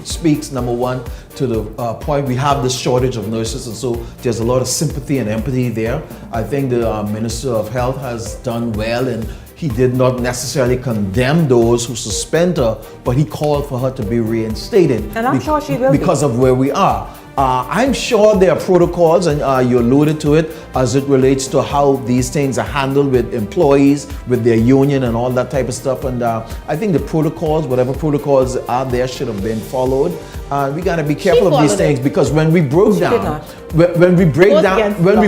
speaks, number one, to the point we have this shortage of nurses, and so there's a lot of sympathy and empathy there. I think the Minister of Health has done well, and he did not necessarily condemn those who suspend her, but he called for her to be reinstated. And I'm sure she will because of where we are. I'm sure there are protocols, and you alluded to it, as it relates to how these things are handled with employees, with their union and all that type of stuff. And I think the protocols, whatever protocols are there, should have been followed. We got to be careful of these things, because when we broke down, when we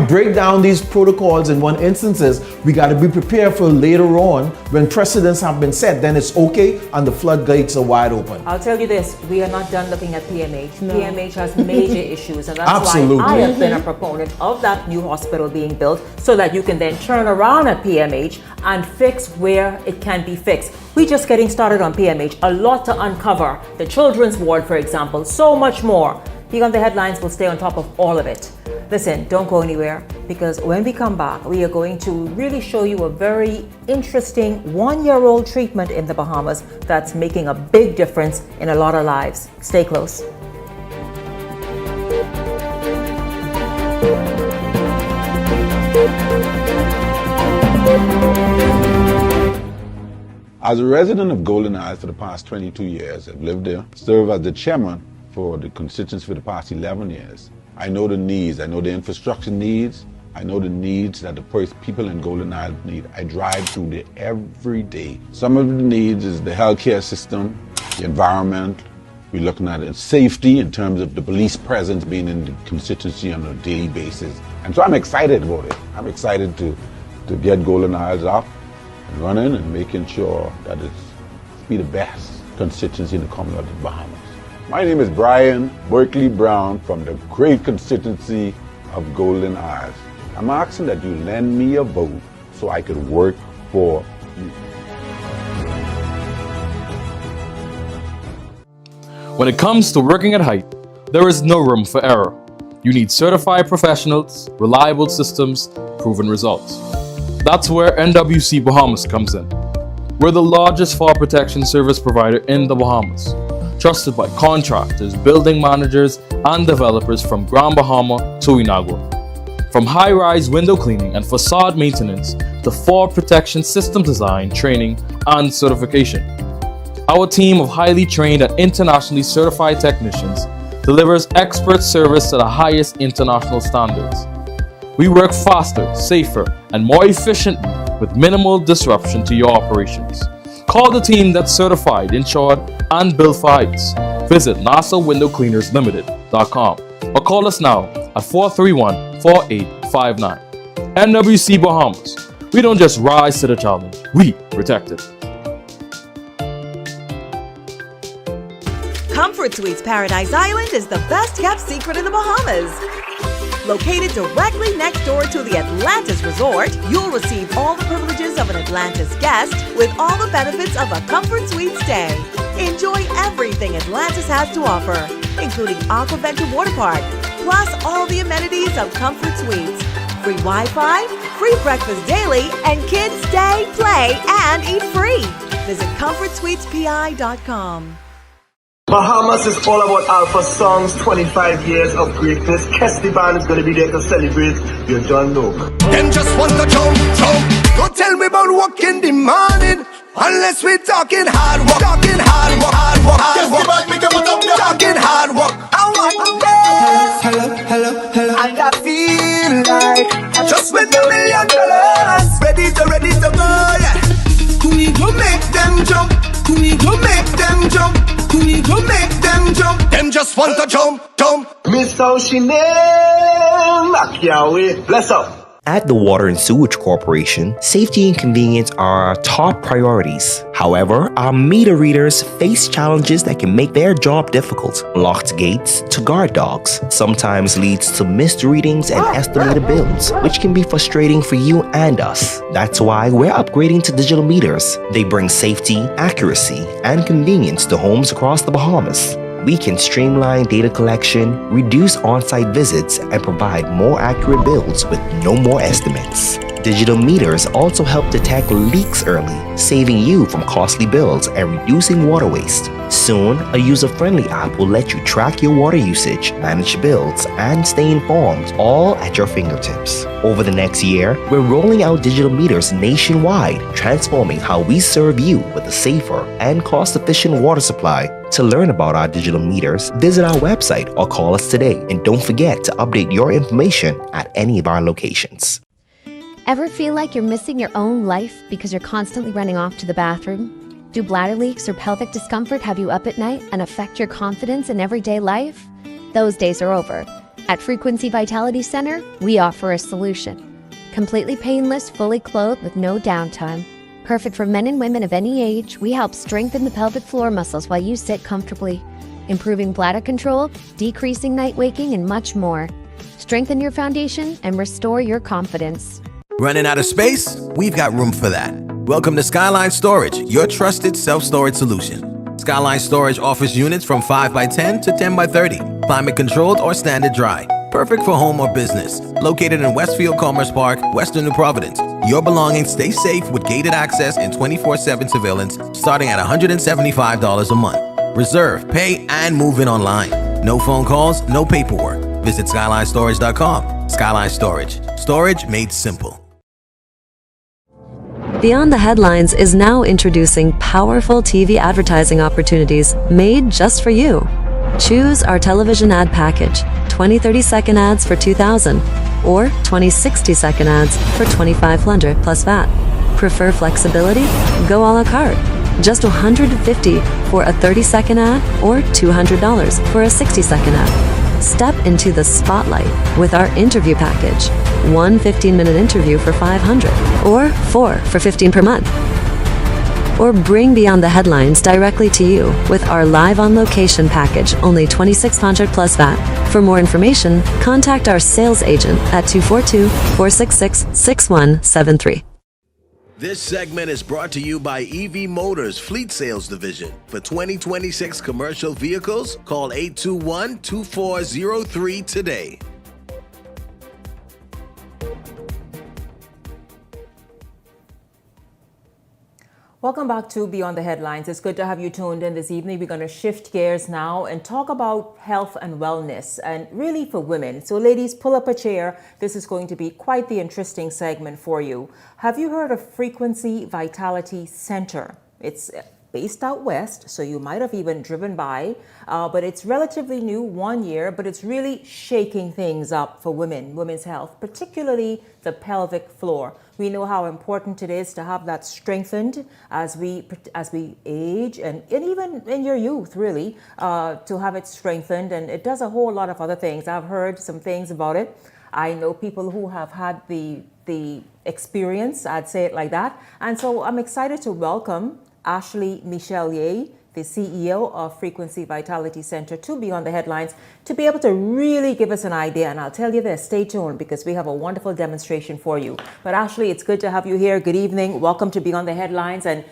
break down these protocols in one instances, we got to be prepared for later on when precedents have been set. Then it's okay, and the floodgates are wide open. I'll tell you this: we are not done looking at PMH. No. PMH has major issues, and that's Absolutely. why I have been a proponent of that new hospital being built, so that you can then turn around at PMH and fix where it can be fixed. We're just getting started on PMH. A lot to uncover. The children's ward, for example, so much more. Beyond the Headlines will stay on top of all of it. Listen, don't go anywhere, because when we come back, we are going to really show you a very interesting 1-year-old treatment in the Bahamas that's making a big difference in a lot of lives. Stay close. As a resident of Golden Isles for the past 22 years, I've lived there, served as the chairman for the constituency for the past 11 years. I know the needs, I know the infrastructure needs, I know the needs that the people in Golden Isles need. I drive through there every day. Some of the needs is the healthcare system, the environment. We're looking at safety in terms of the police presence being in the constituency on a daily basis. And so I'm excited about it. I'm excited to get Golden Isles up and running and making sure that it's be the best constituency in the Commonwealth of the Bahamas. My name is Brian Berkeley Brown from the great constituency of Golden Isles. I'm asking that you lend me a vote so I could work for you. When it comes to working at height, there is no room for error. You need certified professionals, reliable systems, proven results. That's where NWC Bahamas comes in. We're the largest fire protection service provider in the Bahamas, trusted by contractors, building managers, and developers from Grand Bahama to Inagua. From high-rise window cleaning and facade maintenance to fire protection system design, training, and certification. Our team of highly trained and internationally certified technicians delivers expert service to the highest international standards. We work faster, safer, and more efficiently with minimal disruption to your operations. Call the team that's certified, insured, and built for heights. Visit nasawindowcleanerslimited.com or call us now at 431-4859. NWC Bahamas. We don't just rise to the challenge, we protect it. Comfort Suites Paradise Island is the best kept secret in the Bahamas. Located directly next door to the Atlantis Resort, you'll receive all the privileges of an Atlantis guest with all the benefits of a Comfort Suite stay. Enjoy everything Atlantis has to offer, including Aquaventure Water Park, plus all the amenities of Comfort Suites. Free Wi-Fi, free breakfast daily, and kids stay, play, and eat free. Visit ComfortSuitesPI.com. Bahamas is all about Alpha Songs, 25 years of greatness. Kesty Band is going to be there to celebrate. You don't know. Them just want to jump. Don't tell me about work in the morning, unless we're talking hard work. Talking hard work. Talking hard work. Hello. And I feel like I just win $1 million. Ready to go, yeah. Who need to make them jump? Who need to make them jump? Who need to make them jump? Them just want to jump. Miss how she name, back your way. Bless up. At the Water and Sewage Corporation, safety and convenience are our top priorities. However, our meter readers face challenges that can make their job difficult. Locked gates to guard dogs sometimes leads to missed readings and estimated bills, which can be frustrating for you and us. That's why we're upgrading to digital meters. They bring safety, accuracy, and convenience to homes across the Bahamas. We can streamline data collection, reduce on-site visits, and provide more accurate bills with no more estimates. Digital meters also help detect leaks early, saving you from costly bills and reducing water waste. Soon, a user-friendly app will let you track your water usage, manage bills, and stay informed, all at your fingertips. Over the next year, we're rolling out digital meters nationwide, transforming how we serve you with a safer and cost-efficient water supply. To learn about our digital meters, visit our website or call us today. And don't forget to update your information at any of our locations. Ever feel like you're missing your own life because you're constantly running off to the bathroom? Do bladder leaks or pelvic discomfort have you up at night and affect your confidence in everyday life? Those days are over. At Frequency Vitality Center, we offer a solution. Completely painless, fully clothed with no downtime. Perfect for men and women of any age, we help strengthen the pelvic floor muscles while you sit comfortably, improving bladder control, decreasing night waking, and much more. Strengthen your foundation and restore your confidence. Running out of space? We've got room for that. Welcome to Skyline Storage, your trusted self-storage solution. Skyline Storage offers units from 5x10 to 10x30, climate controlled or standard dry. Perfect for home or business. Located in Westfield Commerce Park, Western New Providence. Your belongings stay safe with gated access and 24/7 surveillance starting at $175 a month. Reserve, pay, and move in online. No phone calls, no paperwork. Visit SkylineStorage.com. Skyline Storage. Storage made simple. Beyond the Headlines is now introducing powerful TV advertising opportunities made just for you. Choose our television ad package, 20 30-second ads for $2,000 or 20 60-second ads for $2,500 plus VAT. Prefer flexibility? Go a la carte. Just $150 for a 30-second ad or $200 for a 60-second ad. Step into the spotlight with our interview package. One 15-minute interview for $500 or 4 for $15 per month. Or bring Beyond the Headlines directly to you with our live on location package, only $2,600 plus VAT. For more information, contact our sales agent at 242-466-6173. This segment is brought to you by EV Motors Fleet Sales Division. For 2026 commercial vehicles, call 821-2403 today. Welcome back to Beyond the Headlines. It's good to have you tuned in this evening. We're going to shift gears now and talk about health and wellness, and really for women. So ladies, pull up a chair. This is going to be quite the interesting segment for you. Have you heard of Frequency Vitality Center? It's based out west, so you might have even driven by, but it's relatively new, 1 year, but it's really shaking things up for women's health, particularly the pelvic floor. We know how important it is to have that strengthened as we age and even in your youth, really, to have it strengthened. And it does a whole lot of other things. I've heard some things about it. I know people who have had the experience, I'd say it like that. And so I'm excited to welcome Ashley Michelier, the CEO of Frequency Vitality Center, to Beyond the Headlines, to be able to really give us an idea. And I'll tell you this, stay tuned, because we have a wonderful demonstration for you. But Ashley, it's good to have you here. Good evening. Welcome to Beyond the Headlines. And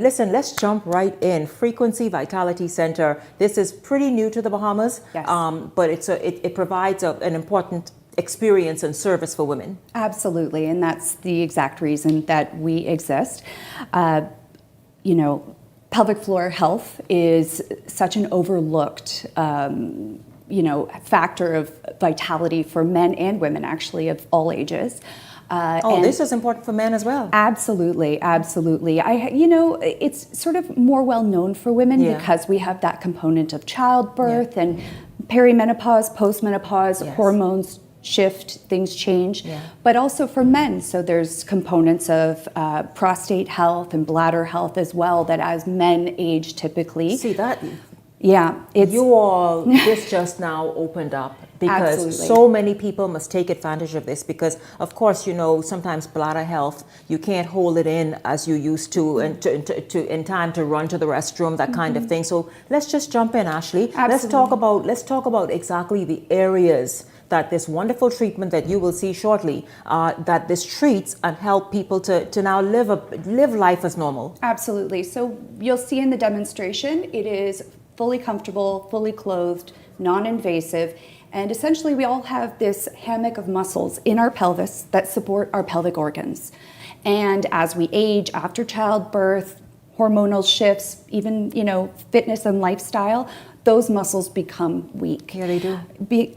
listen, let's jump right in. Frequency Vitality Center. This is pretty new to the Bahamas, yes. But it provides an important experience and service for women. Absolutely. And that's the exact reason that we exist. Pelvic floor health is such an overlooked, factor of vitality for men and women, actually, of all ages. This is important for men as well. Absolutely, absolutely. It's sort of more well known for women because we have that component of childbirth and perimenopause, postmenopause, hormones shift, things change, but also for men. So there's components of prostate health and bladder health as well, that as men age typically. See that? Yeah. This just now opened up because Absolutely. so many people must take advantage of this because, of course, sometimes bladder health, you can't hold it in as you used to and in time to run to the restroom, that kind of thing. So let's just jump in, Ashley. Absolutely. Let's talk about exactly the areas that this wonderful treatment that you will see shortly, that this treats and help people to now live life as normal. Absolutely. So you'll see in the demonstration, it is fully comfortable, fully clothed, non-invasive, and essentially we all have this hammock of muscles in our pelvis that support our pelvic organs. And as we age, after childbirth, hormonal shifts, even fitness and lifestyle, those muscles become weak. Yeah, they do.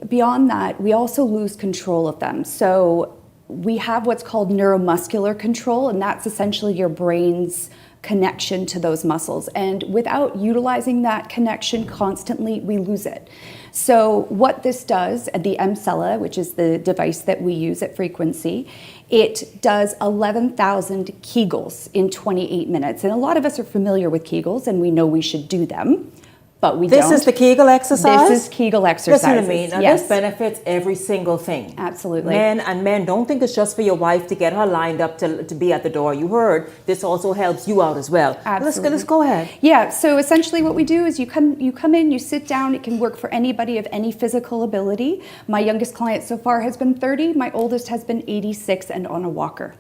Beyond that, we also lose control of them. So we have what's called neuromuscular control, and that's essentially your brain's connection to those muscles. And without utilizing that connection constantly, we lose it. So what this does, the M-Cella, which is the device that we use at Frequency, it does 11,000 Kegels in 28 minutes. And a lot of us are familiar with Kegels, and we know we should do them. But we don't. This is the Kegel exercise? This is Kegel exercises. Listen to me. Now, yes. this benefits every single thing. Absolutely. Men don't think it's just for your wife to get her lined up to be at the door. You heard, this also helps you out as well. Absolutely. Let's go ahead. Yeah, so essentially what we do is you come in, you sit down. It can work for anybody of any physical ability. My youngest client so far has been 30. My oldest has been 86 and on a walker.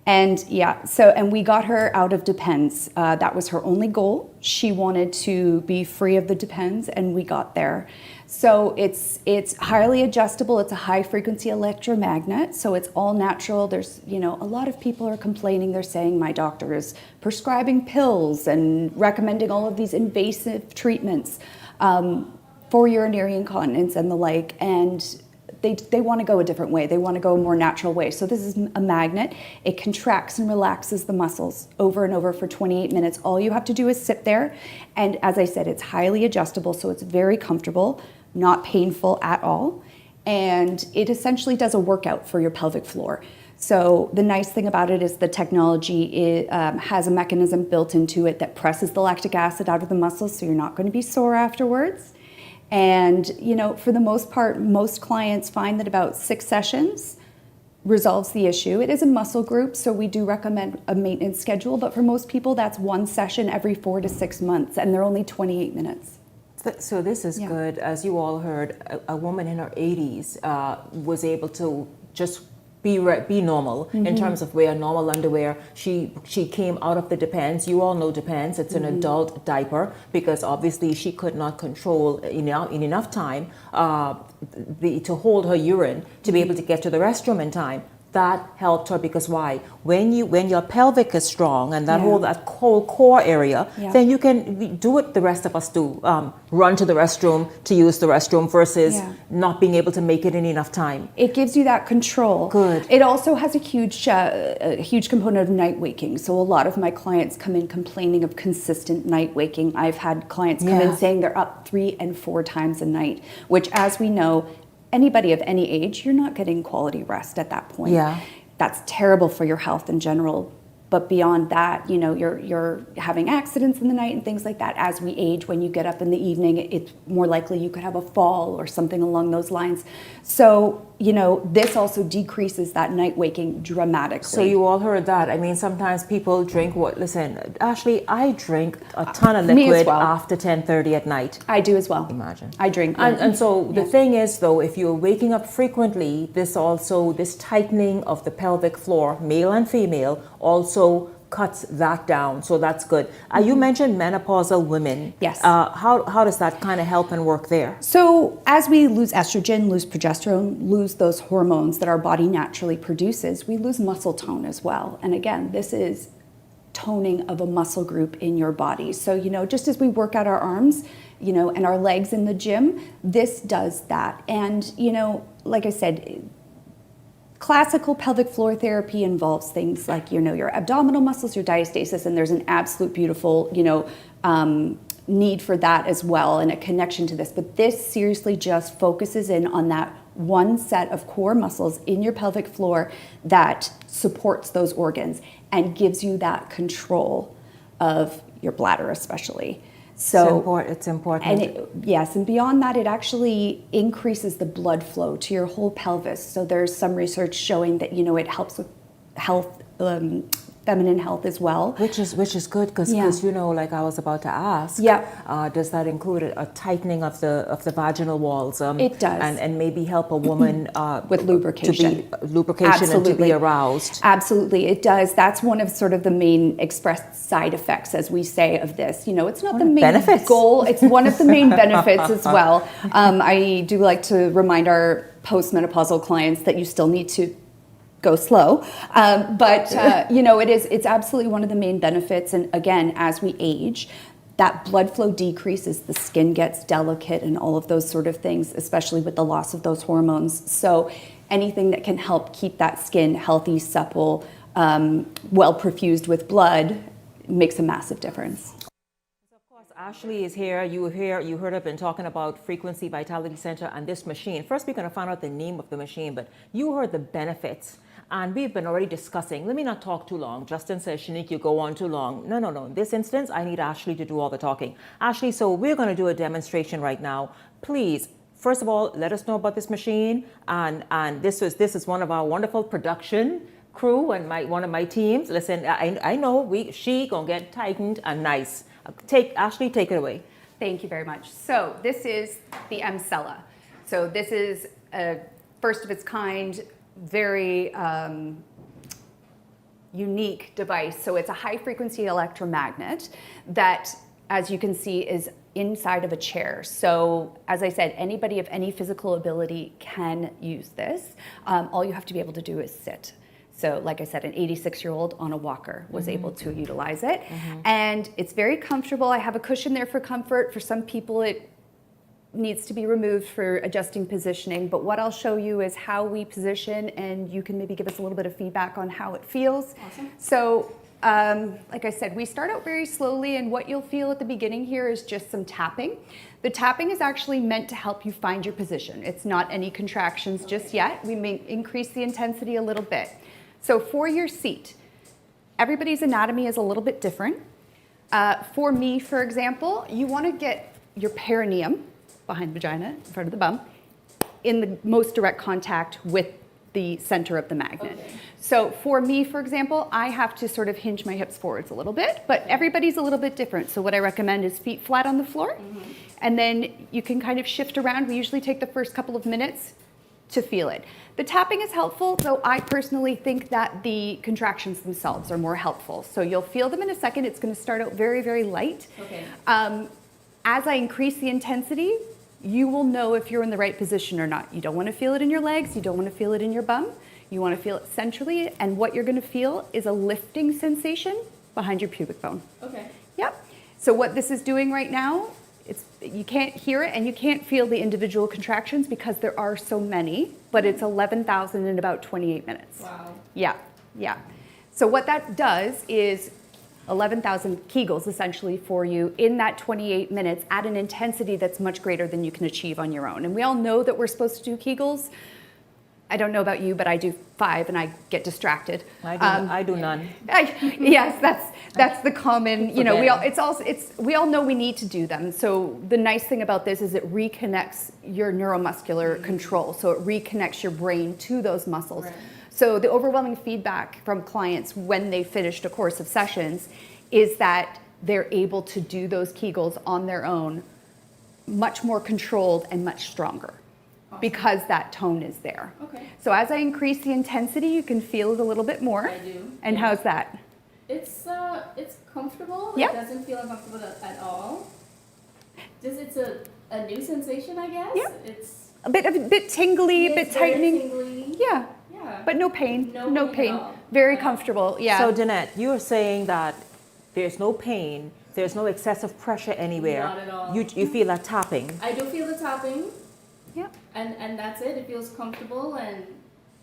And and we got her out of Depends. That was her only goal. She wanted to be free of the Depends, and we got there. So it's highly adjustable. It's a high frequency electromagnet, so it's all natural. There's, a lot of people are complaining. They're saying my doctor is prescribing pills and recommending all of these invasive treatments for urinary incontinence and the like. And they want to go a different way. They want to go a more natural way. So this is a magnet. It contracts and relaxes the muscles over and over for 28 minutes. All you have to do is sit there. And as I said, it's highly adjustable, so it's very comfortable, not painful at all. And it essentially does a workout for your pelvic floor. So the nice thing about it is the technology has a mechanism built into it that presses the lactic acid out of the muscles, so you're not going to be sore afterwards. And, for the most part, most clients find that about 6 sessions resolves the issue. It is a muscle group, so we do recommend a maintenance schedule, but for most people, that's 1 session every 4 to 6 months, and they're only 28 minutes. So this is good. As you all heard, a woman in her 80s was able to just be normal in terms of wear normal underwear. She came out of the Depends. You all know Depends. It's an adult diaper because obviously she could not control in enough time to hold her urine to be able to get to the restroom in time. That helped her because why? When your pelvic is strong and that whole core area, then you can do what the rest of us do, run to the restroom to use the restroom versus not being able to make it in enough time. It gives you that control. Good. It also has a huge component of night waking. So a lot of my clients come in complaining of consistent night waking. I've had clients come in saying they're up 3 and 4 times a night, which, as we know, anybody of any age, you're not getting quality rest at that point. Yeah. That's terrible for your health in general. But beyond that, you're having accidents in the night and things like that. As we age, when you get up in the evening, it's more likely you could have a fall or something along those lines. So, this also decreases that night waking dramatically. So you all heard that. I mean, sometimes people drink listen, Ashley, I drink a ton of liquid after 10:30 at night. I do as well. Imagine. I drink. And so the thing is, though, if you're waking up frequently, this tightening of the pelvic floor, male and female, also cuts that down. So that's good. You mentioned menopausal women. Yes. How does that kind of help and work there? So as we lose estrogen, lose progesterone, lose those hormones that our body naturally produces, we lose muscle tone as well. And again, this is toning of a muscle group in your body. So, just as we work out our arms, and our legs in the gym, this does that. And, like I said, classical pelvic floor therapy involves things like, your abdominal muscles, your diastasis, and there's an absolute beautiful, need for that as well and a connection to this. But this seriously just focuses in on that one set of core muscles in your pelvic floor that supports those organs and gives you that control of your bladder especially. So it's important. And yes, and beyond that, it actually increases the blood flow to your whole pelvis. So there's some research showing that, it helps with health, feminine health as well. Which is good because like I was about to ask. Does that include a tightening of the vaginal walls? It does, and maybe help a woman with lubrication, and to be aroused. Absolutely, it does. That's one of sort of the main expressed side effects, as we say, of this. It's not the main benefits. Goal. It's one of the main benefits as well. I do like to remind our postmenopausal clients that you still need to go slow, but it's absolutely one of the main benefits. And again, as we age, that blood flow decreases, the skin gets delicate and all of those sort of things, especially with the loss of those hormones. So anything that can help keep that skin healthy, supple, well perfused with blood makes a massive difference. Ashley is here. You heard I've been talking about Frequency Vitality Center and this machine. First, we're going to find out the name of the machine, but you heard the benefits. And we've been already discussing. Let me not talk too long. Justin says, Shanique, you go on too long. No. In this instance, I need Ashley to do all the talking. Ashley, so we're going to do a demonstration right now. Please, first of all, let us know about this machine. And this is one of our wonderful production crew and one of my teams. Listen, I know she gonna get tightened and nice. Ashley, take it away. Thank you very much. So this is the Mcella. So this is a first of its kind, very unique device. So it's a high frequency electromagnet that, as you can see, is inside of a chair. So as I said, anybody of any physical ability can use this. All you have to be able to do is sit. So like I said, an 86-year-old on a walker was able to utilize it. And it's very comfortable. I have a cushion there for comfort. For some people, it needs to be removed for adjusting positioning. But what I'll show you is how we position, and you can maybe give us a little bit of feedback on how it feels. Awesome. So like I said, we start out very slowly, and what you'll feel at the beginning here is just some tapping. The tapping is actually meant to help you find your position. It's not any contractions just yet. We may increase the intensity a little bit. So for your seat, everybody's anatomy is a little bit different. For me, for example, you want to get your perineum, behind the vagina, in front of the bum, in the most direct contact with the center of the magnet. Okay. So for me, for example, I have to sort of hinge my hips forwards a little bit, but everybody's a little bit different. So what I recommend is feet flat on the floor, and then you can kind of shift around. We usually take the first couple of minutes to feel it. The tapping is helpful, though I personally think that the contractions themselves are more helpful. So you'll feel them in a second. It's going to start out very, very light. Okay. As I increase the intensity, you will know if you're in the right position or not. You don't want to feel it in your legs. You don't want to feel it in your bum. You want to feel it centrally. And what you're going to feel is a lifting sensation behind your pubic bone. Okay. Yep. So what this is doing right now, you can't hear it and you can't feel the individual contractions because there are so many, but it's 11,000 in about 28 minutes. Wow. Yeah. So what that does is 11,000 Kegels essentially for you in that 28 minutes at an intensity that's much greater than you can achieve on your own. And we all know that we're supposed to do Kegels. I don't know about you, but I do 5 and I get distracted. I do none. Yes, that's the common. We all know we need to do them. So the nice thing about this is it reconnects your neuromuscular control. So it reconnects your brain to those muscles. Right. So the overwhelming feedback from clients when they finished a course of sessions is that they're able to do those Kegels on their own, much more controlled and much stronger. Awesome. Because that tone is there. Okay. So as I increase the intensity, you can feel it a little bit more. I do. And how's that? It's comfortable. Yep. It doesn't feel uncomfortable at all. It's a new sensation, I guess. Yep. It's a bit tingly, a bit tightening. Tingly. Yeah. But no pain. No pain. Very comfortable. Yeah. So Danette, you are saying that there's no pain, there's no excessive pressure anywhere. Not at all. You feel that tapping. I do feel the tapping. Yep. And that's it. It feels comfortable and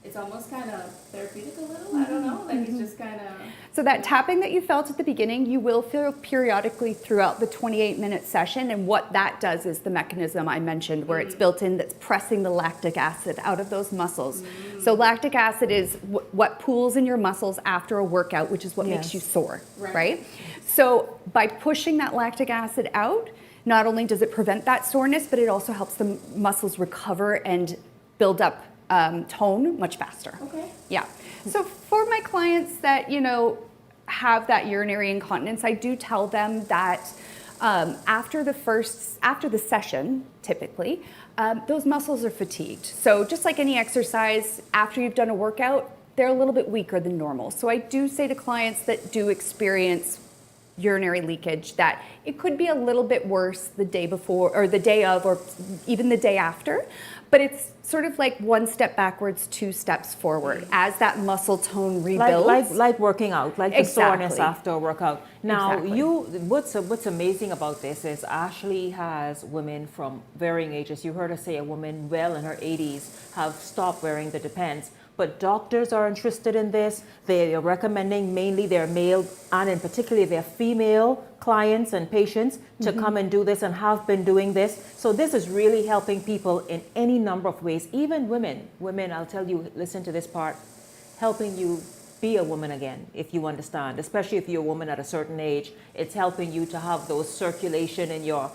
it's almost kind of therapeutic a little. I don't know. Like it's just kind of. So that tapping that you felt at the beginning, you will feel periodically throughout the 28-minute session. And what that does is the mechanism I mentioned where it's built in that's pressing the lactic acid out of those muscles. So lactic acid is what pools in your muscles after a workout, which is what makes you sore, right? So by pushing that lactic acid out, not only does it prevent that soreness, but it also helps the muscles recover and build up tone much faster. Okay. Yeah. So for my clients that, you know, have that urinary incontinence, I do tell them that after the session, typically, those muscles are fatigued. So just like any exercise, after you've done a workout, they're a little bit weaker than normal. So I do say to clients that do experience urinary leakage that it could be a little bit worse the day before or the day of or even the day after, but it's sort of like one step backwards, two steps forward as that muscle tone rebuilds. Like working out, like the soreness after a workout. Now, Exactly. what's amazing about this is Ashley has women from varying ages. You heard her say a woman well in her 80s have stopped wearing the Depends. But doctors are interested in this. They are recommending mainly their male and in particular their female clients and patients to come and do this and have been doing this. So this is really helping people in any number of ways, even women. Women, I'll tell you, listen to this part, helping you be a woman again, if you understand, especially if you're a woman at a certain age. It's helping you to have those circulation in your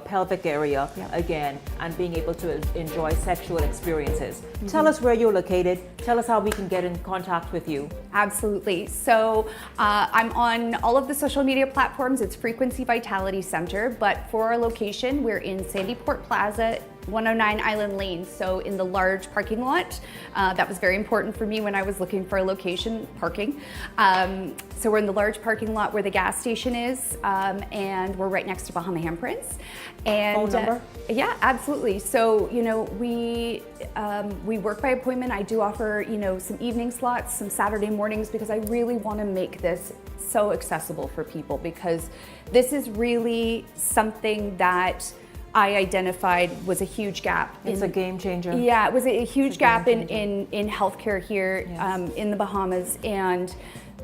pelvic area again and being able to enjoy sexual experiences. Tell us where you're located. Tell us how we can get in contact with you. Absolutely. So I'm on all of the social media platforms. It's Frequency Vitality Center, but for our location, we're in Sandy Port Plaza, 109 Island Lane, so in the large parking lot. That was very important for me when I was looking for a location, parking. So we're in the large parking lot where the gas station is, and we're right next to Bahama Handprints. And phone number? Yeah, absolutely. So, you know, we work by appointment. I do offer, you know, some evening slots, some Saturday mornings, because I really want to make this so accessible for people, because this is really something that I identified was a huge gap. It's a game changer. Yeah, it was a huge gap in healthcare here in the Bahamas. And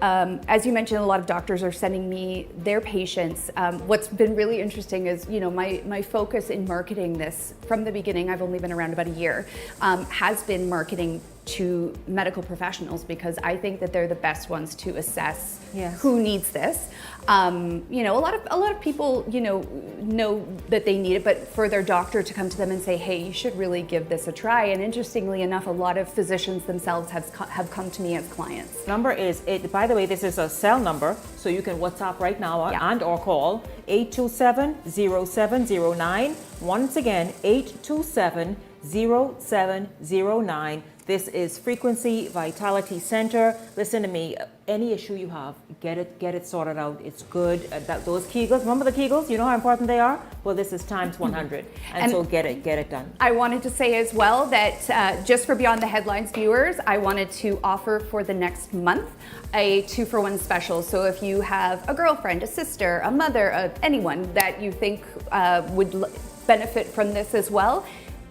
as you mentioned, a lot of doctors are sending me their patients. What's been really interesting is, you know, my focus in marketing this from the beginning, I've only been around about a year, has been marketing to medical professionals, because I think that they're the best ones to assess who needs this. You know, a lot of people, you know that they need it, but for their doctor to come to them and say, hey, you should really give this a try. And interestingly enough, a lot of physicians themselves have come to me as clients. Number is, by the way, this is a cell number, so you can WhatsApp right now and or call 827-0709. Once again, 827-0709. This is Frequency Vitality Center. Listen to me, any issue you have, get it sorted out. It's good. Those Kegels, remember the Kegels? You know how important they are? Well, this is times 100. And so get it done. I wanted to say as well that just for Beyond the Headlines viewers, I wanted to offer for the next month a 2-for-1 special. So if you have a girlfriend, a sister, a mother, anyone that you think would benefit from this as well,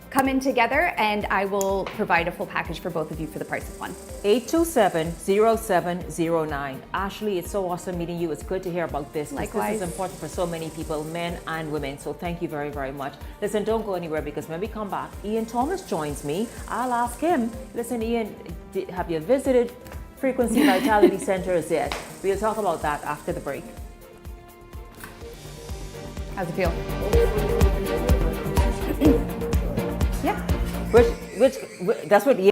come in together and I will provide a full package for both of you for the price of one. 827-0709. Ashley, it's so awesome meeting you. It's good to hear about this. Likewise. This is important for so many people, men and women. So thank you very, very much. Listen, don't go anywhere, because when we come back, Ian Thomas joins me. I'll ask him, listen, Ian, have you visited Frequency Vitality Centers yet? We'll talk about that after the break. How's it feel? Which that's what. The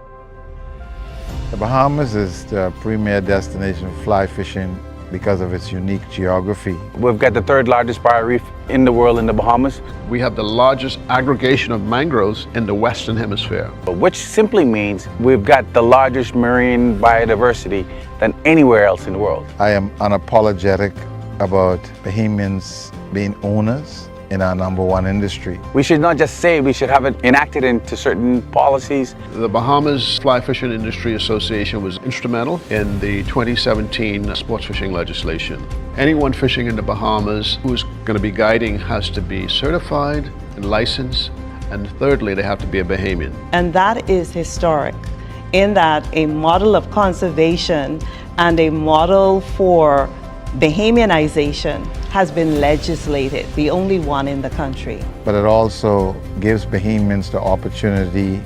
Bahamas is the premier destination for fly fishing because of its unique geography. We've got the 3rd largest barrier reef in the world in the Bahamas. We have the largest aggregation of mangroves in the Western Hemisphere. Which simply means we've got the largest marine biodiversity than anywhere else in the world. I am unapologetic about Bahamians being owners in our #1 industry. We should not just say, we should have it enacted into certain policies. The Bahamas Fly Fishing Industry Association was instrumental in the 2017 sports fishing legislation. Anyone fishing in the Bahamas who is going to be guiding has to be certified and licensed, and thirdly, they have to be a Bahamian. And that is historic. in that a model of conservation and a model for Bahamianization has been legislated, the only one in the country. But it also gives Bahamians the opportunity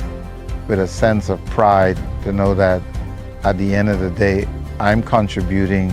with a sense of pride to know that at the end of the day, I'm contributing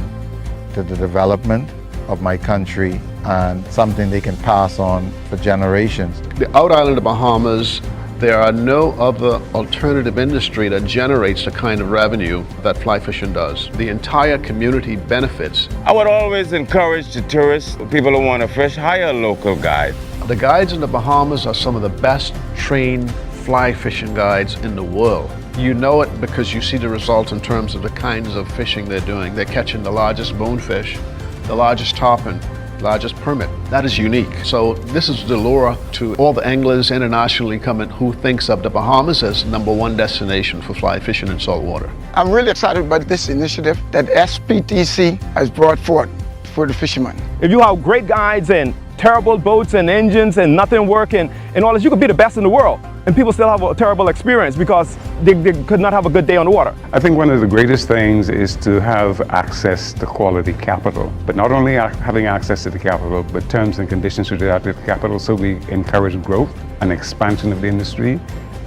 to the development of my country and something they can pass on for generations. The out island of Bahamas, there are no other alternative industry that generates the kind of revenue that fly fishing does. The entire community benefits. I would always encourage the tourists, people who want to fish, hire a local guide. The guides in the Bahamas are some of the best trained fly fishing guides in the world. You know it because you see the results in terms of the kinds of fishing they're doing. They're catching the largest bonefish, the largest tarpon, largest permit. That is unique. So this is the lure to all the anglers internationally coming who thinks of the Bahamas as #1 destination for fly fishing in saltwater. I'm really excited about this initiative that SPTC has brought forth for the fishermen. If you have great guides and terrible boats and engines and nothing working and all this, you could be the best in the world and people still have a terrible experience because they could not have a good day on the water. I think one of the greatest things is to have access to quality capital, but not only having access to the capital, but terms and conditions related to the capital, so we encourage growth and expansion of the industry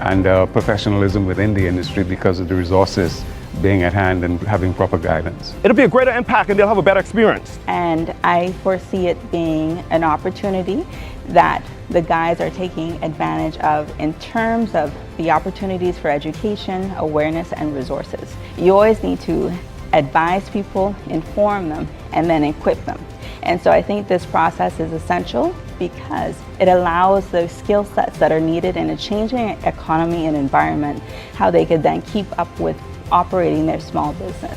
and professionalism within the industry because of the resources being at hand and having proper guidance. It'll be a greater impact and they'll have a better experience. And I foresee it being an opportunity that the guys are taking advantage of in terms of the opportunities for education, awareness, and resources. You always need to advise people, inform them, and then equip them. And so I think this process is essential because it allows those skill sets that are needed in a changing economy and environment, how they could then keep up with operating their small business.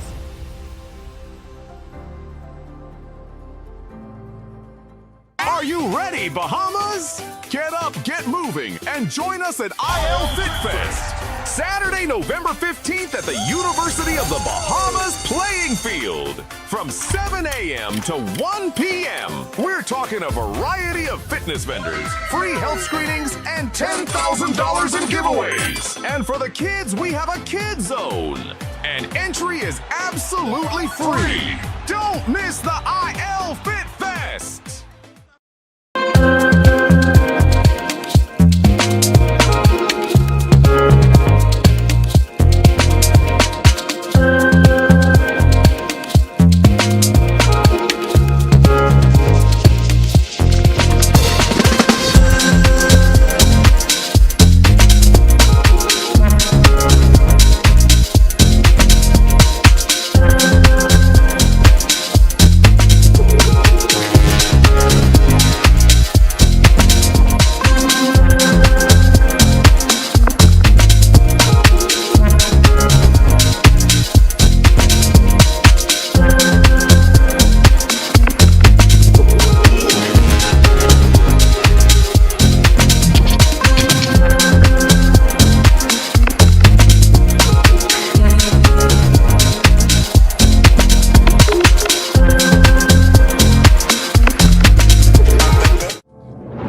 Are you ready, Bahamas? Get up, get moving, and join us at IL Fit Fest. Saturday, November 15th at the University of the Bahamas Playing Field. From 7 a.m. to 1 p.m. We're talking a variety of fitness vendors, free health screenings, and $10,000 in giveaways. And for the kids, we have a Kids Zone. And entry is absolutely free. Don't miss the IL Fit Fest.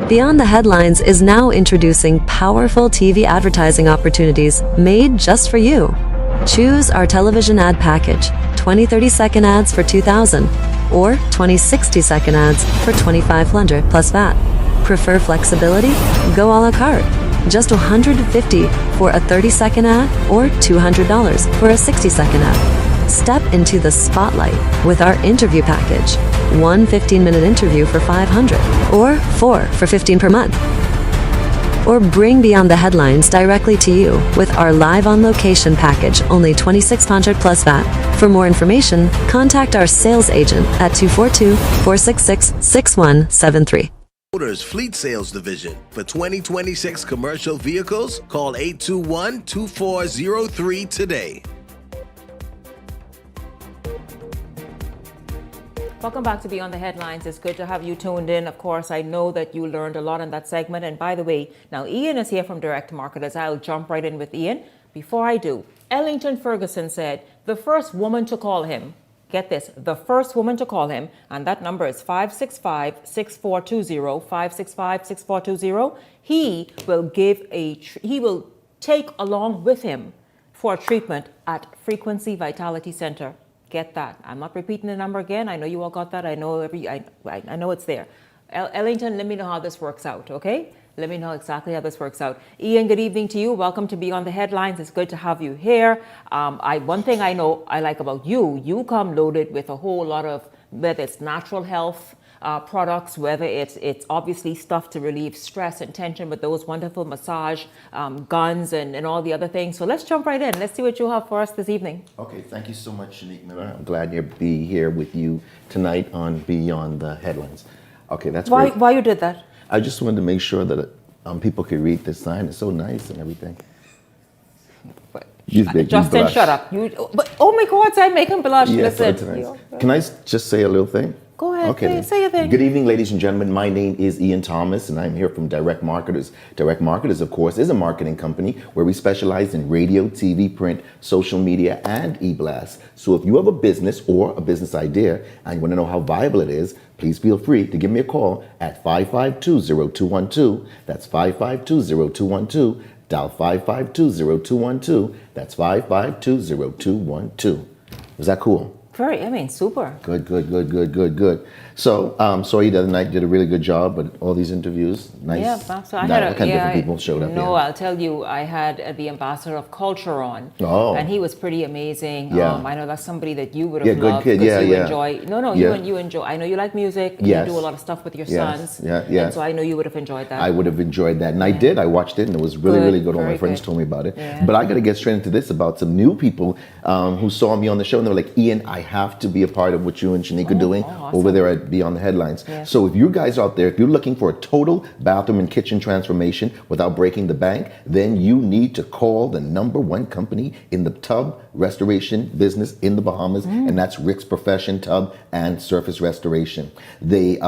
Beyond the Headlines is now introducing powerful TV advertising opportunities made just for you. Choose our television ad package, 20 30-second ads for $2,000 or 20 60-second ads for $2,500 plus VAT. Prefer flexibility? Go a la carte. Just $150 for a 30-second ad or $200 for a 60-second ad. Step into the spotlight with our interview package. 1 15-minute interview for $500 or 4 for $15 per month. Or bring Beyond the Headlines directly to you with our live on location package, only $2,600 plus VAT. For more information, contact our sales agent at 242-466-6173. Motors Fleet Sales Division. For 2026 commercial vehicles, call 821-2403 today. Welcome back to Beyond the Headlines. It's good to have you tuned in. Of course, I know that you learned a lot in that segment. And by the way, now Ian is here from Direct Marketers. I'll jump right in with Ian. Before I do, Ellington Ferguson said the first woman to call him, get this, the first woman to call him, and that number is 565-6420, 565-6420. He will take along with him for treatment at Frequency Vitality Center. Get that. I'm not repeating the number again. I know you all got that. I know I know it's there. Ellington, let me know how this works out, okay? Let me know exactly how this works out. Ian, good evening to you. Welcome to Beyond the Headlines. It's good to have you here. One thing I know I like about you, you come loaded with a whole lot of, whether it's natural health products, whether it's obviously stuff to relieve stress and tension with those wonderful massage guns and all the other things. So let's jump right in. Let's see what you have for us this evening. Okay, thank you so much, Shanique Miller. I'm glad to be here with you tonight on Beyond the Headlines. Okay, that's great. Why you did that? I just wanted to make sure that people could read this sign. It's so nice and everything. Justin, shut up. But oh my God, I make him blush. Yes, Listen. nice. Can I just say a little thing? Go ahead, Okay, say your thing. Good evening, ladies and gentlemen. My name is Ian Thomas, and I'm here from Direct Marketers. Direct Marketers, of course, is a marketing company where we specialize in radio, TV, print, social media, and e-blast. So if you have a business or a business idea and you want to know how viable it is, please feel free to give me a call at 552-0212. That's 552-0212. Dial 552-0212. That's 552-0212. Was that cool? Super. Good. So, sorry the other night did a really good job, but all these interviews, nice. Yeah, so what kind of different people showed up? No, I'll tell you, I had the ambassador of culture on, and he was pretty amazing. Yeah. I know that's somebody that you would have good loved kid. because Yeah. enjoy. No, Yeah. you enjoy. I know you like music. Yes. You do a lot of stuff with your Yes. sons. Yeah. And so I know you would have enjoyed that. I would have enjoyed that, and I did. I watched it, and it was really good. All my friends told me about it. Yeah. But I got to get straight into this about some new people who saw me on the show, and they were like, "Ian, I have to be a part of what you and Shanique are doing over there at Beyond the Headlines." Yeah. So if you guys out there, if you're looking for a total bathroom and kitchen transformation without breaking the bank, then you need to call the #1 company in the tub restoration business in the Bahamas, and that's Rick's Profession Tub and Surface Restoration. They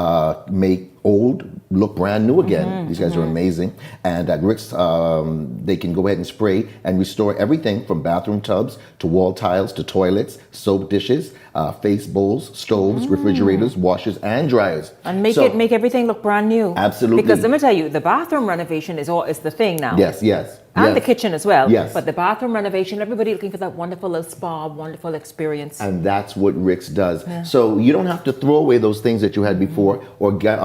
make old look brand new again. These guys are amazing. And at Rick's, they can go ahead and spray and restore everything from bathroom tubs to wall tiles to toilets, soap dishes, face bowls, stoves, refrigerators, washers, and dryers. And make everything look brand new. Absolutely. Because let me tell you, the bathroom renovation is the thing now. Yes. And the kitchen as well. Yes. But the bathroom renovation, everybody looking for that wonderful little spa, wonderful experience. And that's what Rick's does. Yeah. So you don't have to throw away those things that you had before, or get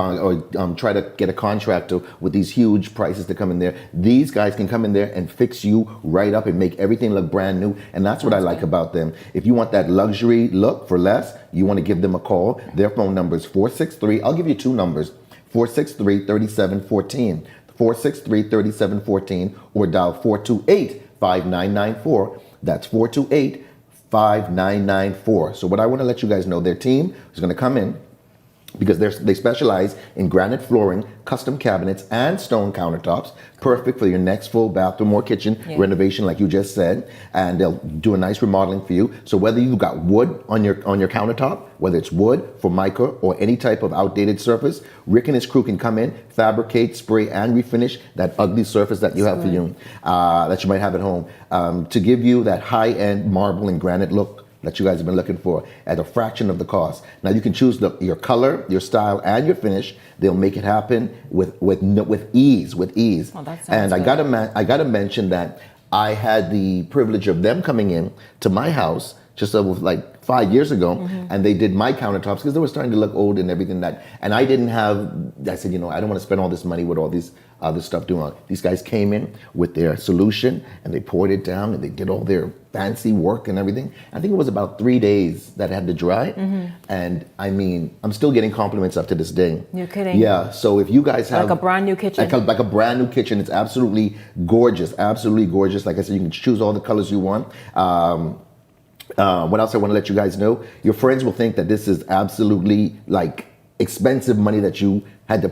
try to get a contractor with these huge prices to come in there. These guys can come in there and fix you right up and make everything look brand new. And that's what I like about them. If you want that luxury look for less, you want to give them a call. Their phone number is 463. I'll give you two numbers: 463-3714. 463-3714, or dial 428-5994. That's 428-5994. So what I want to let you guys know, their team is going to come in because they specialize in granite flooring, custom cabinets, and stone countertops, perfect for your next full bathroom or kitchen renovation, like you just said. And they'll do a nice remodeling for you. So whether you've got wood on your countertop, whether it's wood, formica, or any type of outdated surface, Rick and his crew can come in, fabricate, spray, and refinish that ugly surface that you have for you, that you might have at home, to give you that high-end marble and granite look that you guys have been looking for at a fraction of the cost. Now you can choose your color, your style, and your finish. They'll make it happen with ease. Oh, that sounds and good. I gotta mention that I had the privilege of them coming in to my house just like 5 years ago, and they did my countertops because they were starting to look old and everything and I didn't have. I said, I don't want to spend all this money with all these other stuff doing. These guys came in with their solution and they poured it down and they did all their fancy work and everything. I think it was about 3 days that it had to dry, and I mean, I'm still getting compliments up to this day. You're kidding? Yeah. So if you guys have like a brand new kitchen, like a brand new kitchen, it's absolutely gorgeous. Like I said, you can choose all the colors you want. What else I want to let you guys know? Your friends will think that this is absolutely like expensive money that you had to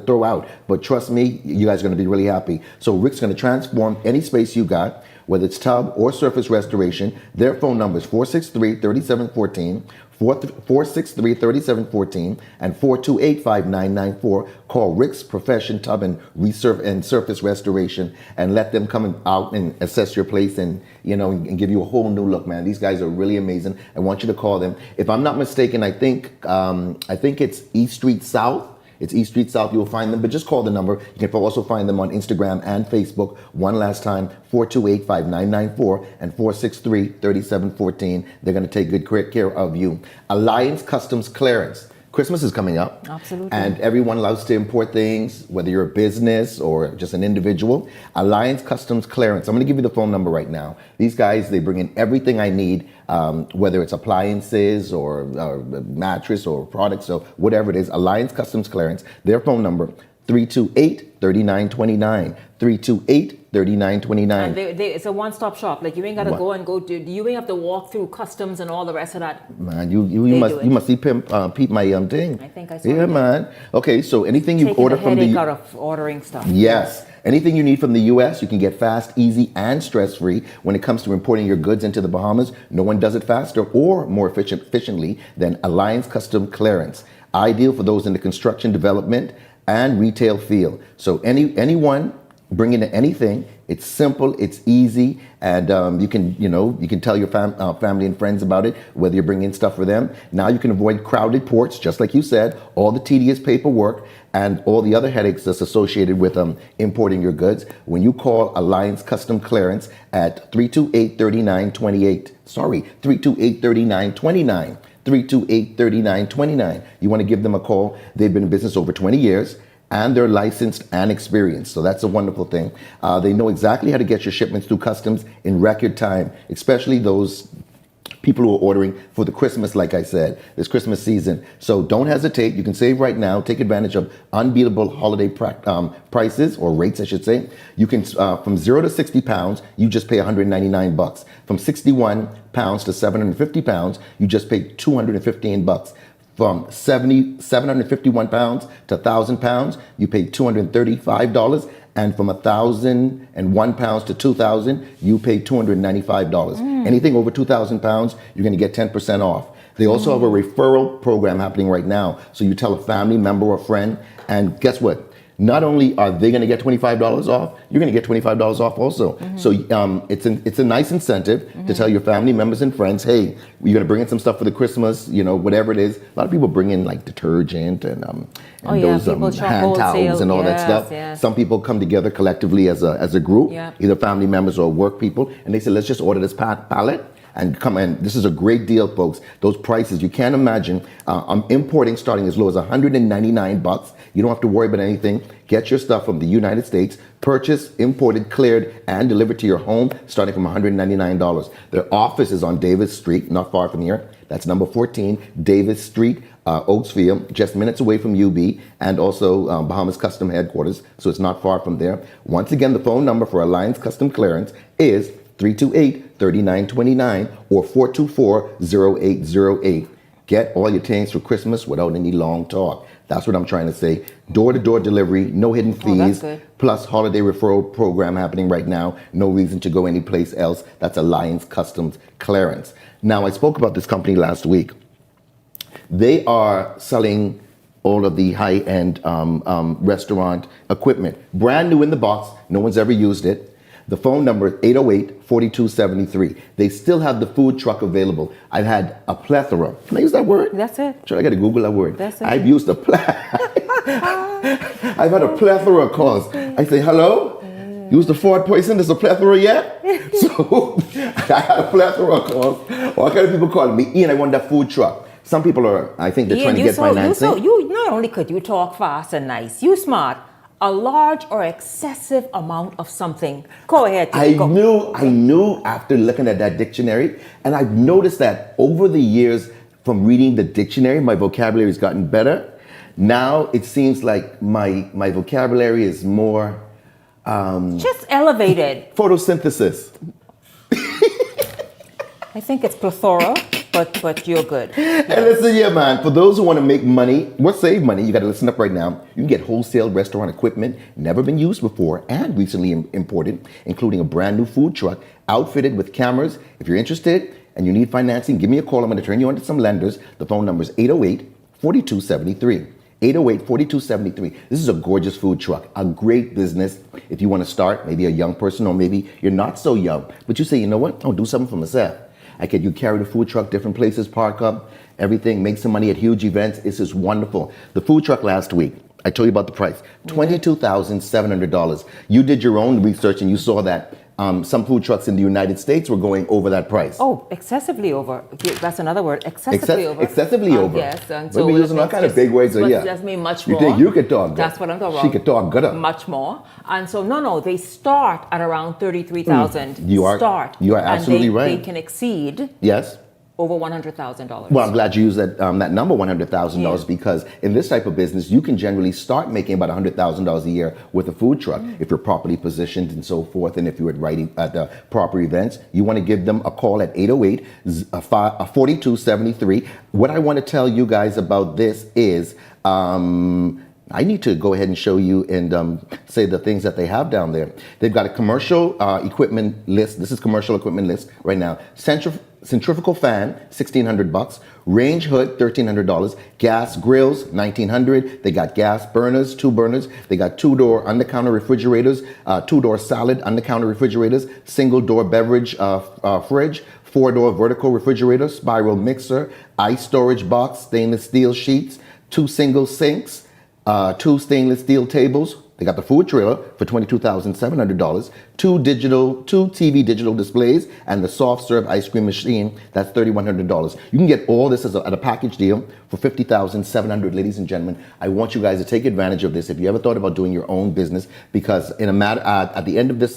throw out. But trust me, you guys are going to be really happy. So Rick's going to transform any space you got, whether it's tub or surface restoration. Their phone number is 463-3714. 463-3714 and 428-5994. Call Rick's Profession Tub and Surface Restoration and let them come out and assess your place and give you a whole new look, man. These guys are really amazing. I want you to call them. If I'm not mistaken, I think it's East Street South It's East Street South. You'll find them, but just call the number. You can also find them on Instagram and Facebook. One last time, 428-5994 and 463-3714. They're going to take good care of you. Alliance Customs Clearance. Christmas is coming up. Absolutely. And everyone loves to import things, whether you're a business or just an individual. Alliance Customs Clearance. I'm going to give you the phone number right now. These guys, they bring in everything I need, whether it's appliances or mattress or products or whatever it is. Alliance Customs Clearance. Their phone number, 328-3929. 328-3929. And it's a one-stop shop. Like you ain't got to go and you ain't have to walk through customs and all the rest of that. Man, you must see Pete my thing. I think I saw Yeah, it. man. Okay, so anything you order from the out of ordering stuff. Yes. Anything you need from the U.S., you can get fast, easy, and stress-free when it comes to importing your goods into the Bahamas. No one does it faster or more efficiently than Alliance Custom Clearance. Ideal for those in the construction, development, and retail field. So anyone bring in anything. It's simple, it's easy, and you can tell your family and friends about it, whether you're bringing stuff for them. Now you can avoid crowded ports, just like you said, all the tedious paperwork and all the other headaches that's associated with importing your goods. When you call Alliance Custom Clearance at 328-3928, 328-3929, 328-3929. You want to give them a call. They've been in business over 20 years. And they're licensed and experienced. So that's a wonderful thing. They know exactly how to get your shipments through customs in record time, especially those people who are ordering for the Christmas, like I said, this Christmas season. So don't hesitate. You can save right now. Take advantage of unbeatable holiday prices, or rates, I should say. You can, from 0 to 60 pounds, you just pay $199. From 61 pounds to 750 pounds, you just pay $215. From 751 pounds to 1,000 pounds, you pay $235. And from 1,001 pounds to 2,000, you pay $295. Anything over 2,000 pounds, you're going to get 10% off. They also have a referral program happening right now. So you tell a family member or friend, and guess what? Not only are they going to get $25 off, you're going to get $25 off also. So it's a nice incentive to tell your family members and friends, hey, you're going to bring in some stuff for the Christmas, whatever it is. A lot of people bring in like detergent and those hand towels and all that stuff. Yes. Some people come together collectively as a group, either family members or work people, and they say, let's just order this pallet. And come in. This is a great deal, folks. Those prices, you can't imagine. I'm importing starting as low as $199. You don't have to worry about anything. Get your stuff from the United States, purchased, imported, cleared, and delivered to your home, starting from $199. Their office is on Davis Street, not far from here. That's number 14, Davis Street, Oaksfield, just minutes away from UB, and also Bahamas Custom Headquarters, so it's not far from there. Once again, the phone number for Alliance Custom Clearance is 328-3929 or 424-0808. Get all your things for Christmas without any long talk. That's what I'm trying to say. Door-to-door delivery, no hidden fees, plus holiday referral program happening right now. No reason to go anyplace else. That's Alliance Customs Clearance. Now, I spoke about this company last week. They are selling all of the high-end restaurant equipment. Brand new in the box. No one's ever used it. The phone number is 808-4273. They still have the food truck available. I've had a plethora. Can I use that word? That's it. Sure, I got to Google that word. That's it. I've used I've had a plethora of calls. I say, hello? Use the Ford Poison? There's a plethora yet? So I had a plethora of calls. All kind of people calling me, Ian, I want that food truck. Some people are, I think they're trying to get financing. You not only could you talk fast and nice, you smart. A large or excessive amount of something. Go ahead. I knew after looking at that dictionary, and I've noticed that over the years from reading the dictionary, my vocabulary has gotten better. Now it seems like my vocabulary is more just elevated. Photosynthesis. I think it's plethora, but you're good. And listen, yeah, man, for those who want to make money or save money, you got to listen up right now. You can get wholesale restaurant equipment, never been used before and recently imported, including a brand new food truck outfitted with cameras. If you're interested and you need financing, give me a call. I'm going to turn you on to some lenders. The phone number is 808-4273. 808-4273. This is a gorgeous food truck, a great business. If you want to start, maybe a young person, or maybe you're not so young, but you say, you know what, I'll do something for myself. You carry the food truck, different places, park up, everything, make some money at huge events. This is wonderful. The food truck last week, I told you about the price. $22,700. You did your own research and you saw that some food trucks in the United States were going over that price. Oh, excessively over. That's another word. Excessively over. Excessively over. Yes. And We'll be using all kind of big words. Yeah. That's mean much more. You think you could talk good? That's what I'm talking about. She could talk good. Much more. And so, no, they start at around 33,000. You are absolutely and right. They can exceed. Yes. Over $100,000. Well, I'm glad you used that number, $100,000, because in this type of business, you can generally start making about $100,000 a year with a food truck if you're properly positioned and so forth, and if you're at the proper events. You want to give them a call at 808-4273. What I want to tell you guys about this is I need to go ahead and show you and say the things that they have down there. They've got a commercial equipment list. This is commercial equipment list right now. Centrifugal fan, $1,600. Range hood, $1,300. Gas grills, $1,900. They got gas burners, 2 burners. They got 2-door under-counter refrigerators, 2-door salad under-counter refrigerators, single-door beverage fridge, 4-door vertical refrigerator, spiral mixer, ice storage box, stainless steel sheets, 2 single sinks, 2 stainless steel tables. They got the food trailer for $22,700, 2 TV digital displays, and the soft serve ice cream machine. That's $3,100. You can get all this at a package deal for $50,700. Ladies and gentlemen, I want you guys to take advantage of this. If you ever thought about doing your own business, because in a matter at the end of this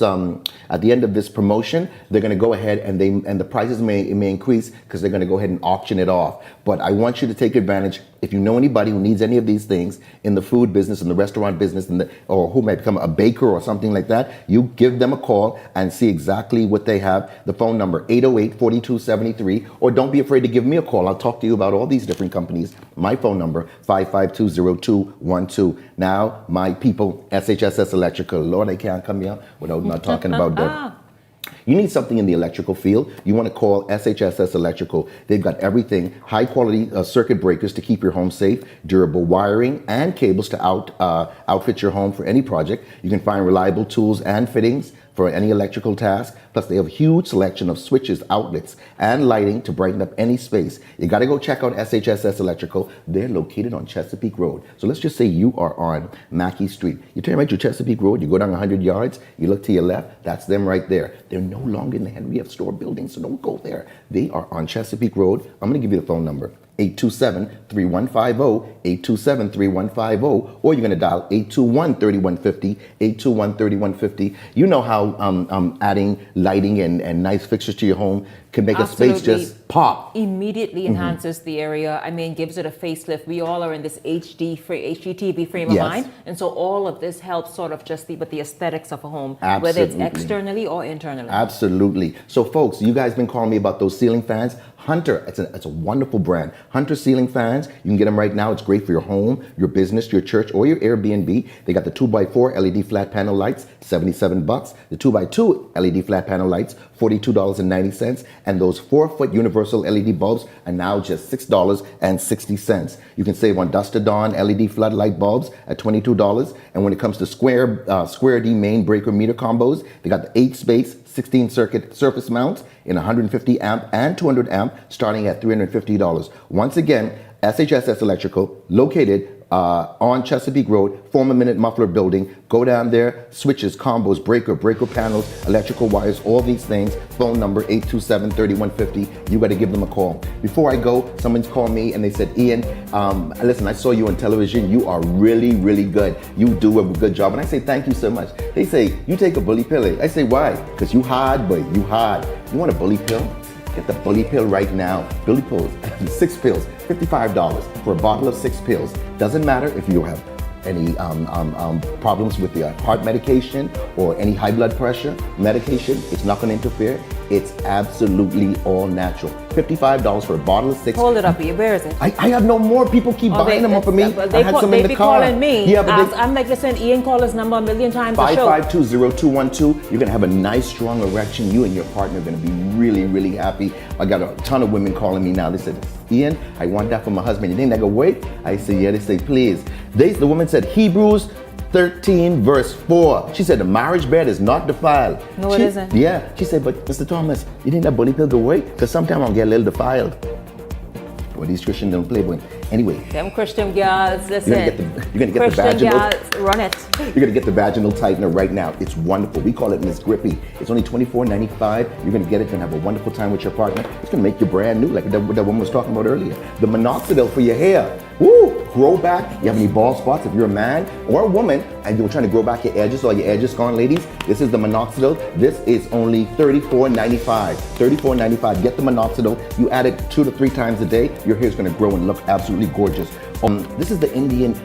promotion, they're going to go ahead and the prices may increase because they're going to go ahead and auction it off. But I want you to take advantage. If you know anybody who needs any of these things in the food business, in the restaurant business, or who might become a baker or something like that, you give them a call and see exactly what they have. The phone number, 808-4273, or don't be afraid to give me a call. I'll talk to you about all these different companies. My phone number, 552-0212. Now, my people, SHSS Electrical. Lord, I can't come here without not talking about them. You need something in the electrical field, you want to call SHSS Electrical. They've got everything, high quality circuit breakers to keep your home safe, durable wiring and cables to outfit your home for any project. You can find reliable tools and fittings for any electrical task. Plus, they have a huge selection of switches, outlets, and lighting to brighten up any space. You got to go check out SHSS Electrical. They're located on Chesapeake Road. So let's just say you are on Mackey Street. You turn right to Chesapeake Road, you go down 100 yards, you look to your left, that's them right there. They're no longer in the Henry F. Store building, so don't go there. They are on Chesapeake Road. I'm going to give you the phone number. 827-3150, 827-3150, or you're going to dial 821-3150, 821-3150. You know how adding lighting and nice fixtures to your home can make a space just pop. Immediately enhances the area. I mean, gives it a facelift. We all are in this HGTV frame of mind, and so all of this helps sort of just with the aesthetics of a home, whether it's externally or internally. Absolutely. So folks, you guys been calling me about those ceiling fans. Hunter, it's a wonderful brand. Hunter ceiling fans, you can get them right now. It's great for your home, your business, your church, or your Airbnb. They got the 2x4 LED flat panel lights, $77. The 2x2 LED flat panel lights, $42.90. And those 4-foot universal LED bulbs are now just $6.60. You can save on Duster Dawn LED floodlight bulbs at $22. And when it comes to Square D main breaker meter combos, they got the 8-space 16 circuit surface mounts in 150 amp and 200 amp starting at $350. Once again, SHSS Electrical, located on Chesapeake Road, former Minute Muffler building. Go down there, switches, combos, breaker panels, electrical wires, all these things. Phone number 827-3150. You got to give them a call. Before I go, someone's called me and they said, Ian, listen, I saw you on television. You are really, really good. You do a good job. And I say, thank you so much. They say, you take a bully pill. I say, why? Because you hard, boy, you hard. You want a bully pill? Get the bully pill right now. Bully pills, 6 pills, $55 for a bottle of 6 pills. Doesn't matter if you have any problems with the heart medication or any high blood pressure medication. It's not going to interfere. It's absolutely all natural. $55 for a bottle of 6. Hold it up, where is it? I have no more. People keep buying them up for me. I had some in the car. Calling me. Yeah, but I'm like, listen, Ian called his number a million times. 552-0212. You're going to have a nice, strong erection. You and your partner are going to be really, really happy. I got a ton of women calling me now. They said, Ian, I want that for my husband. You think I go wait? I say, yeah. They say, please. The woman said, Hebrews 13 verse 4. She said the marriage bed is not defiled. No, it isn't. Yeah. She said, but Mr. Thomas, you think that bully pill go away? Because sometimes I'll get a little defiled. Well, these Christians don't play with. Anyway, Them Christian girls, listen. You're gonna get the Christian vaginal. girls, run it. You're gonna get the vaginal tightener right now. It's wonderful. We call it Miss Grippy. It's only $24.95. You're gonna get it. You're gonna have a wonderful time with your partner. It's gonna make you brand new, like that woman was talking about earlier. The minoxidil for your hair. Woo! Grow back. You have any bald spots? If you're a man or a woman and you're trying to grow back your edges, all your edges gone, ladies, this is the minoxidil. This is only $34.95. $34.95. Get the minoxidil. You add it 2 to 3 times a day. Your hair's gonna grow and look absolutely gorgeous. This is the Indian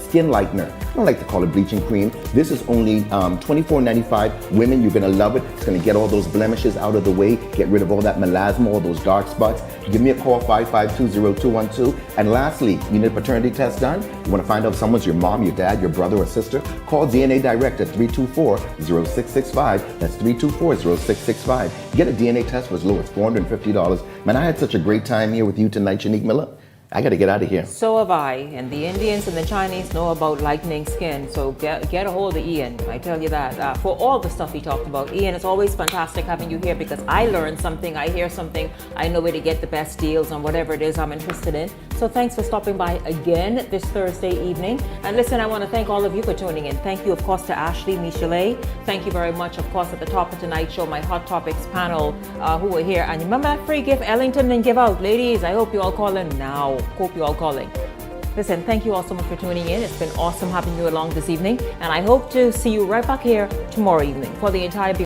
skin lightener. I don't like to call it bleaching cream. This is only $24.95. Women, you're gonna love it. It's gonna get all those blemishes out of the way, get rid of all that melasma, all those dark spots. Give me a call, 552-0212. And lastly, you need a paternity test done? You wanna find out if someone's your mom, your dad, your brother or sister? Call DNA Direct at 324-0665. That's 324-0665. Get a DNA test for as low as $450. Man, I had such a great time here with you tonight, Shanique Miller. I got to get out of here. So have I. And the Indians and the Chinese know about lightening skin. So get a hold of Ian. I tell you that. For all the stuff he talked about. Ian, it's always fantastic having you here because I learn something, I hear something, I know where to get the best deals on whatever it is I'm interested in. So thanks for stopping by again this Thursday evening. And listen, I want to thank all of you for tuning in. Thank you, of course, to Ashley Michelet. Thank you very much, of course, at the top of tonight's show, my Hot Topics panel who were here. And remember that free gift Ellington didn't give out. Ladies, I hope you all call in now. Hope you all calling. Listen, thank you all so much for tuning in. It's been awesome having you along this evening, and I hope to see you right back here tomorrow evening for the entire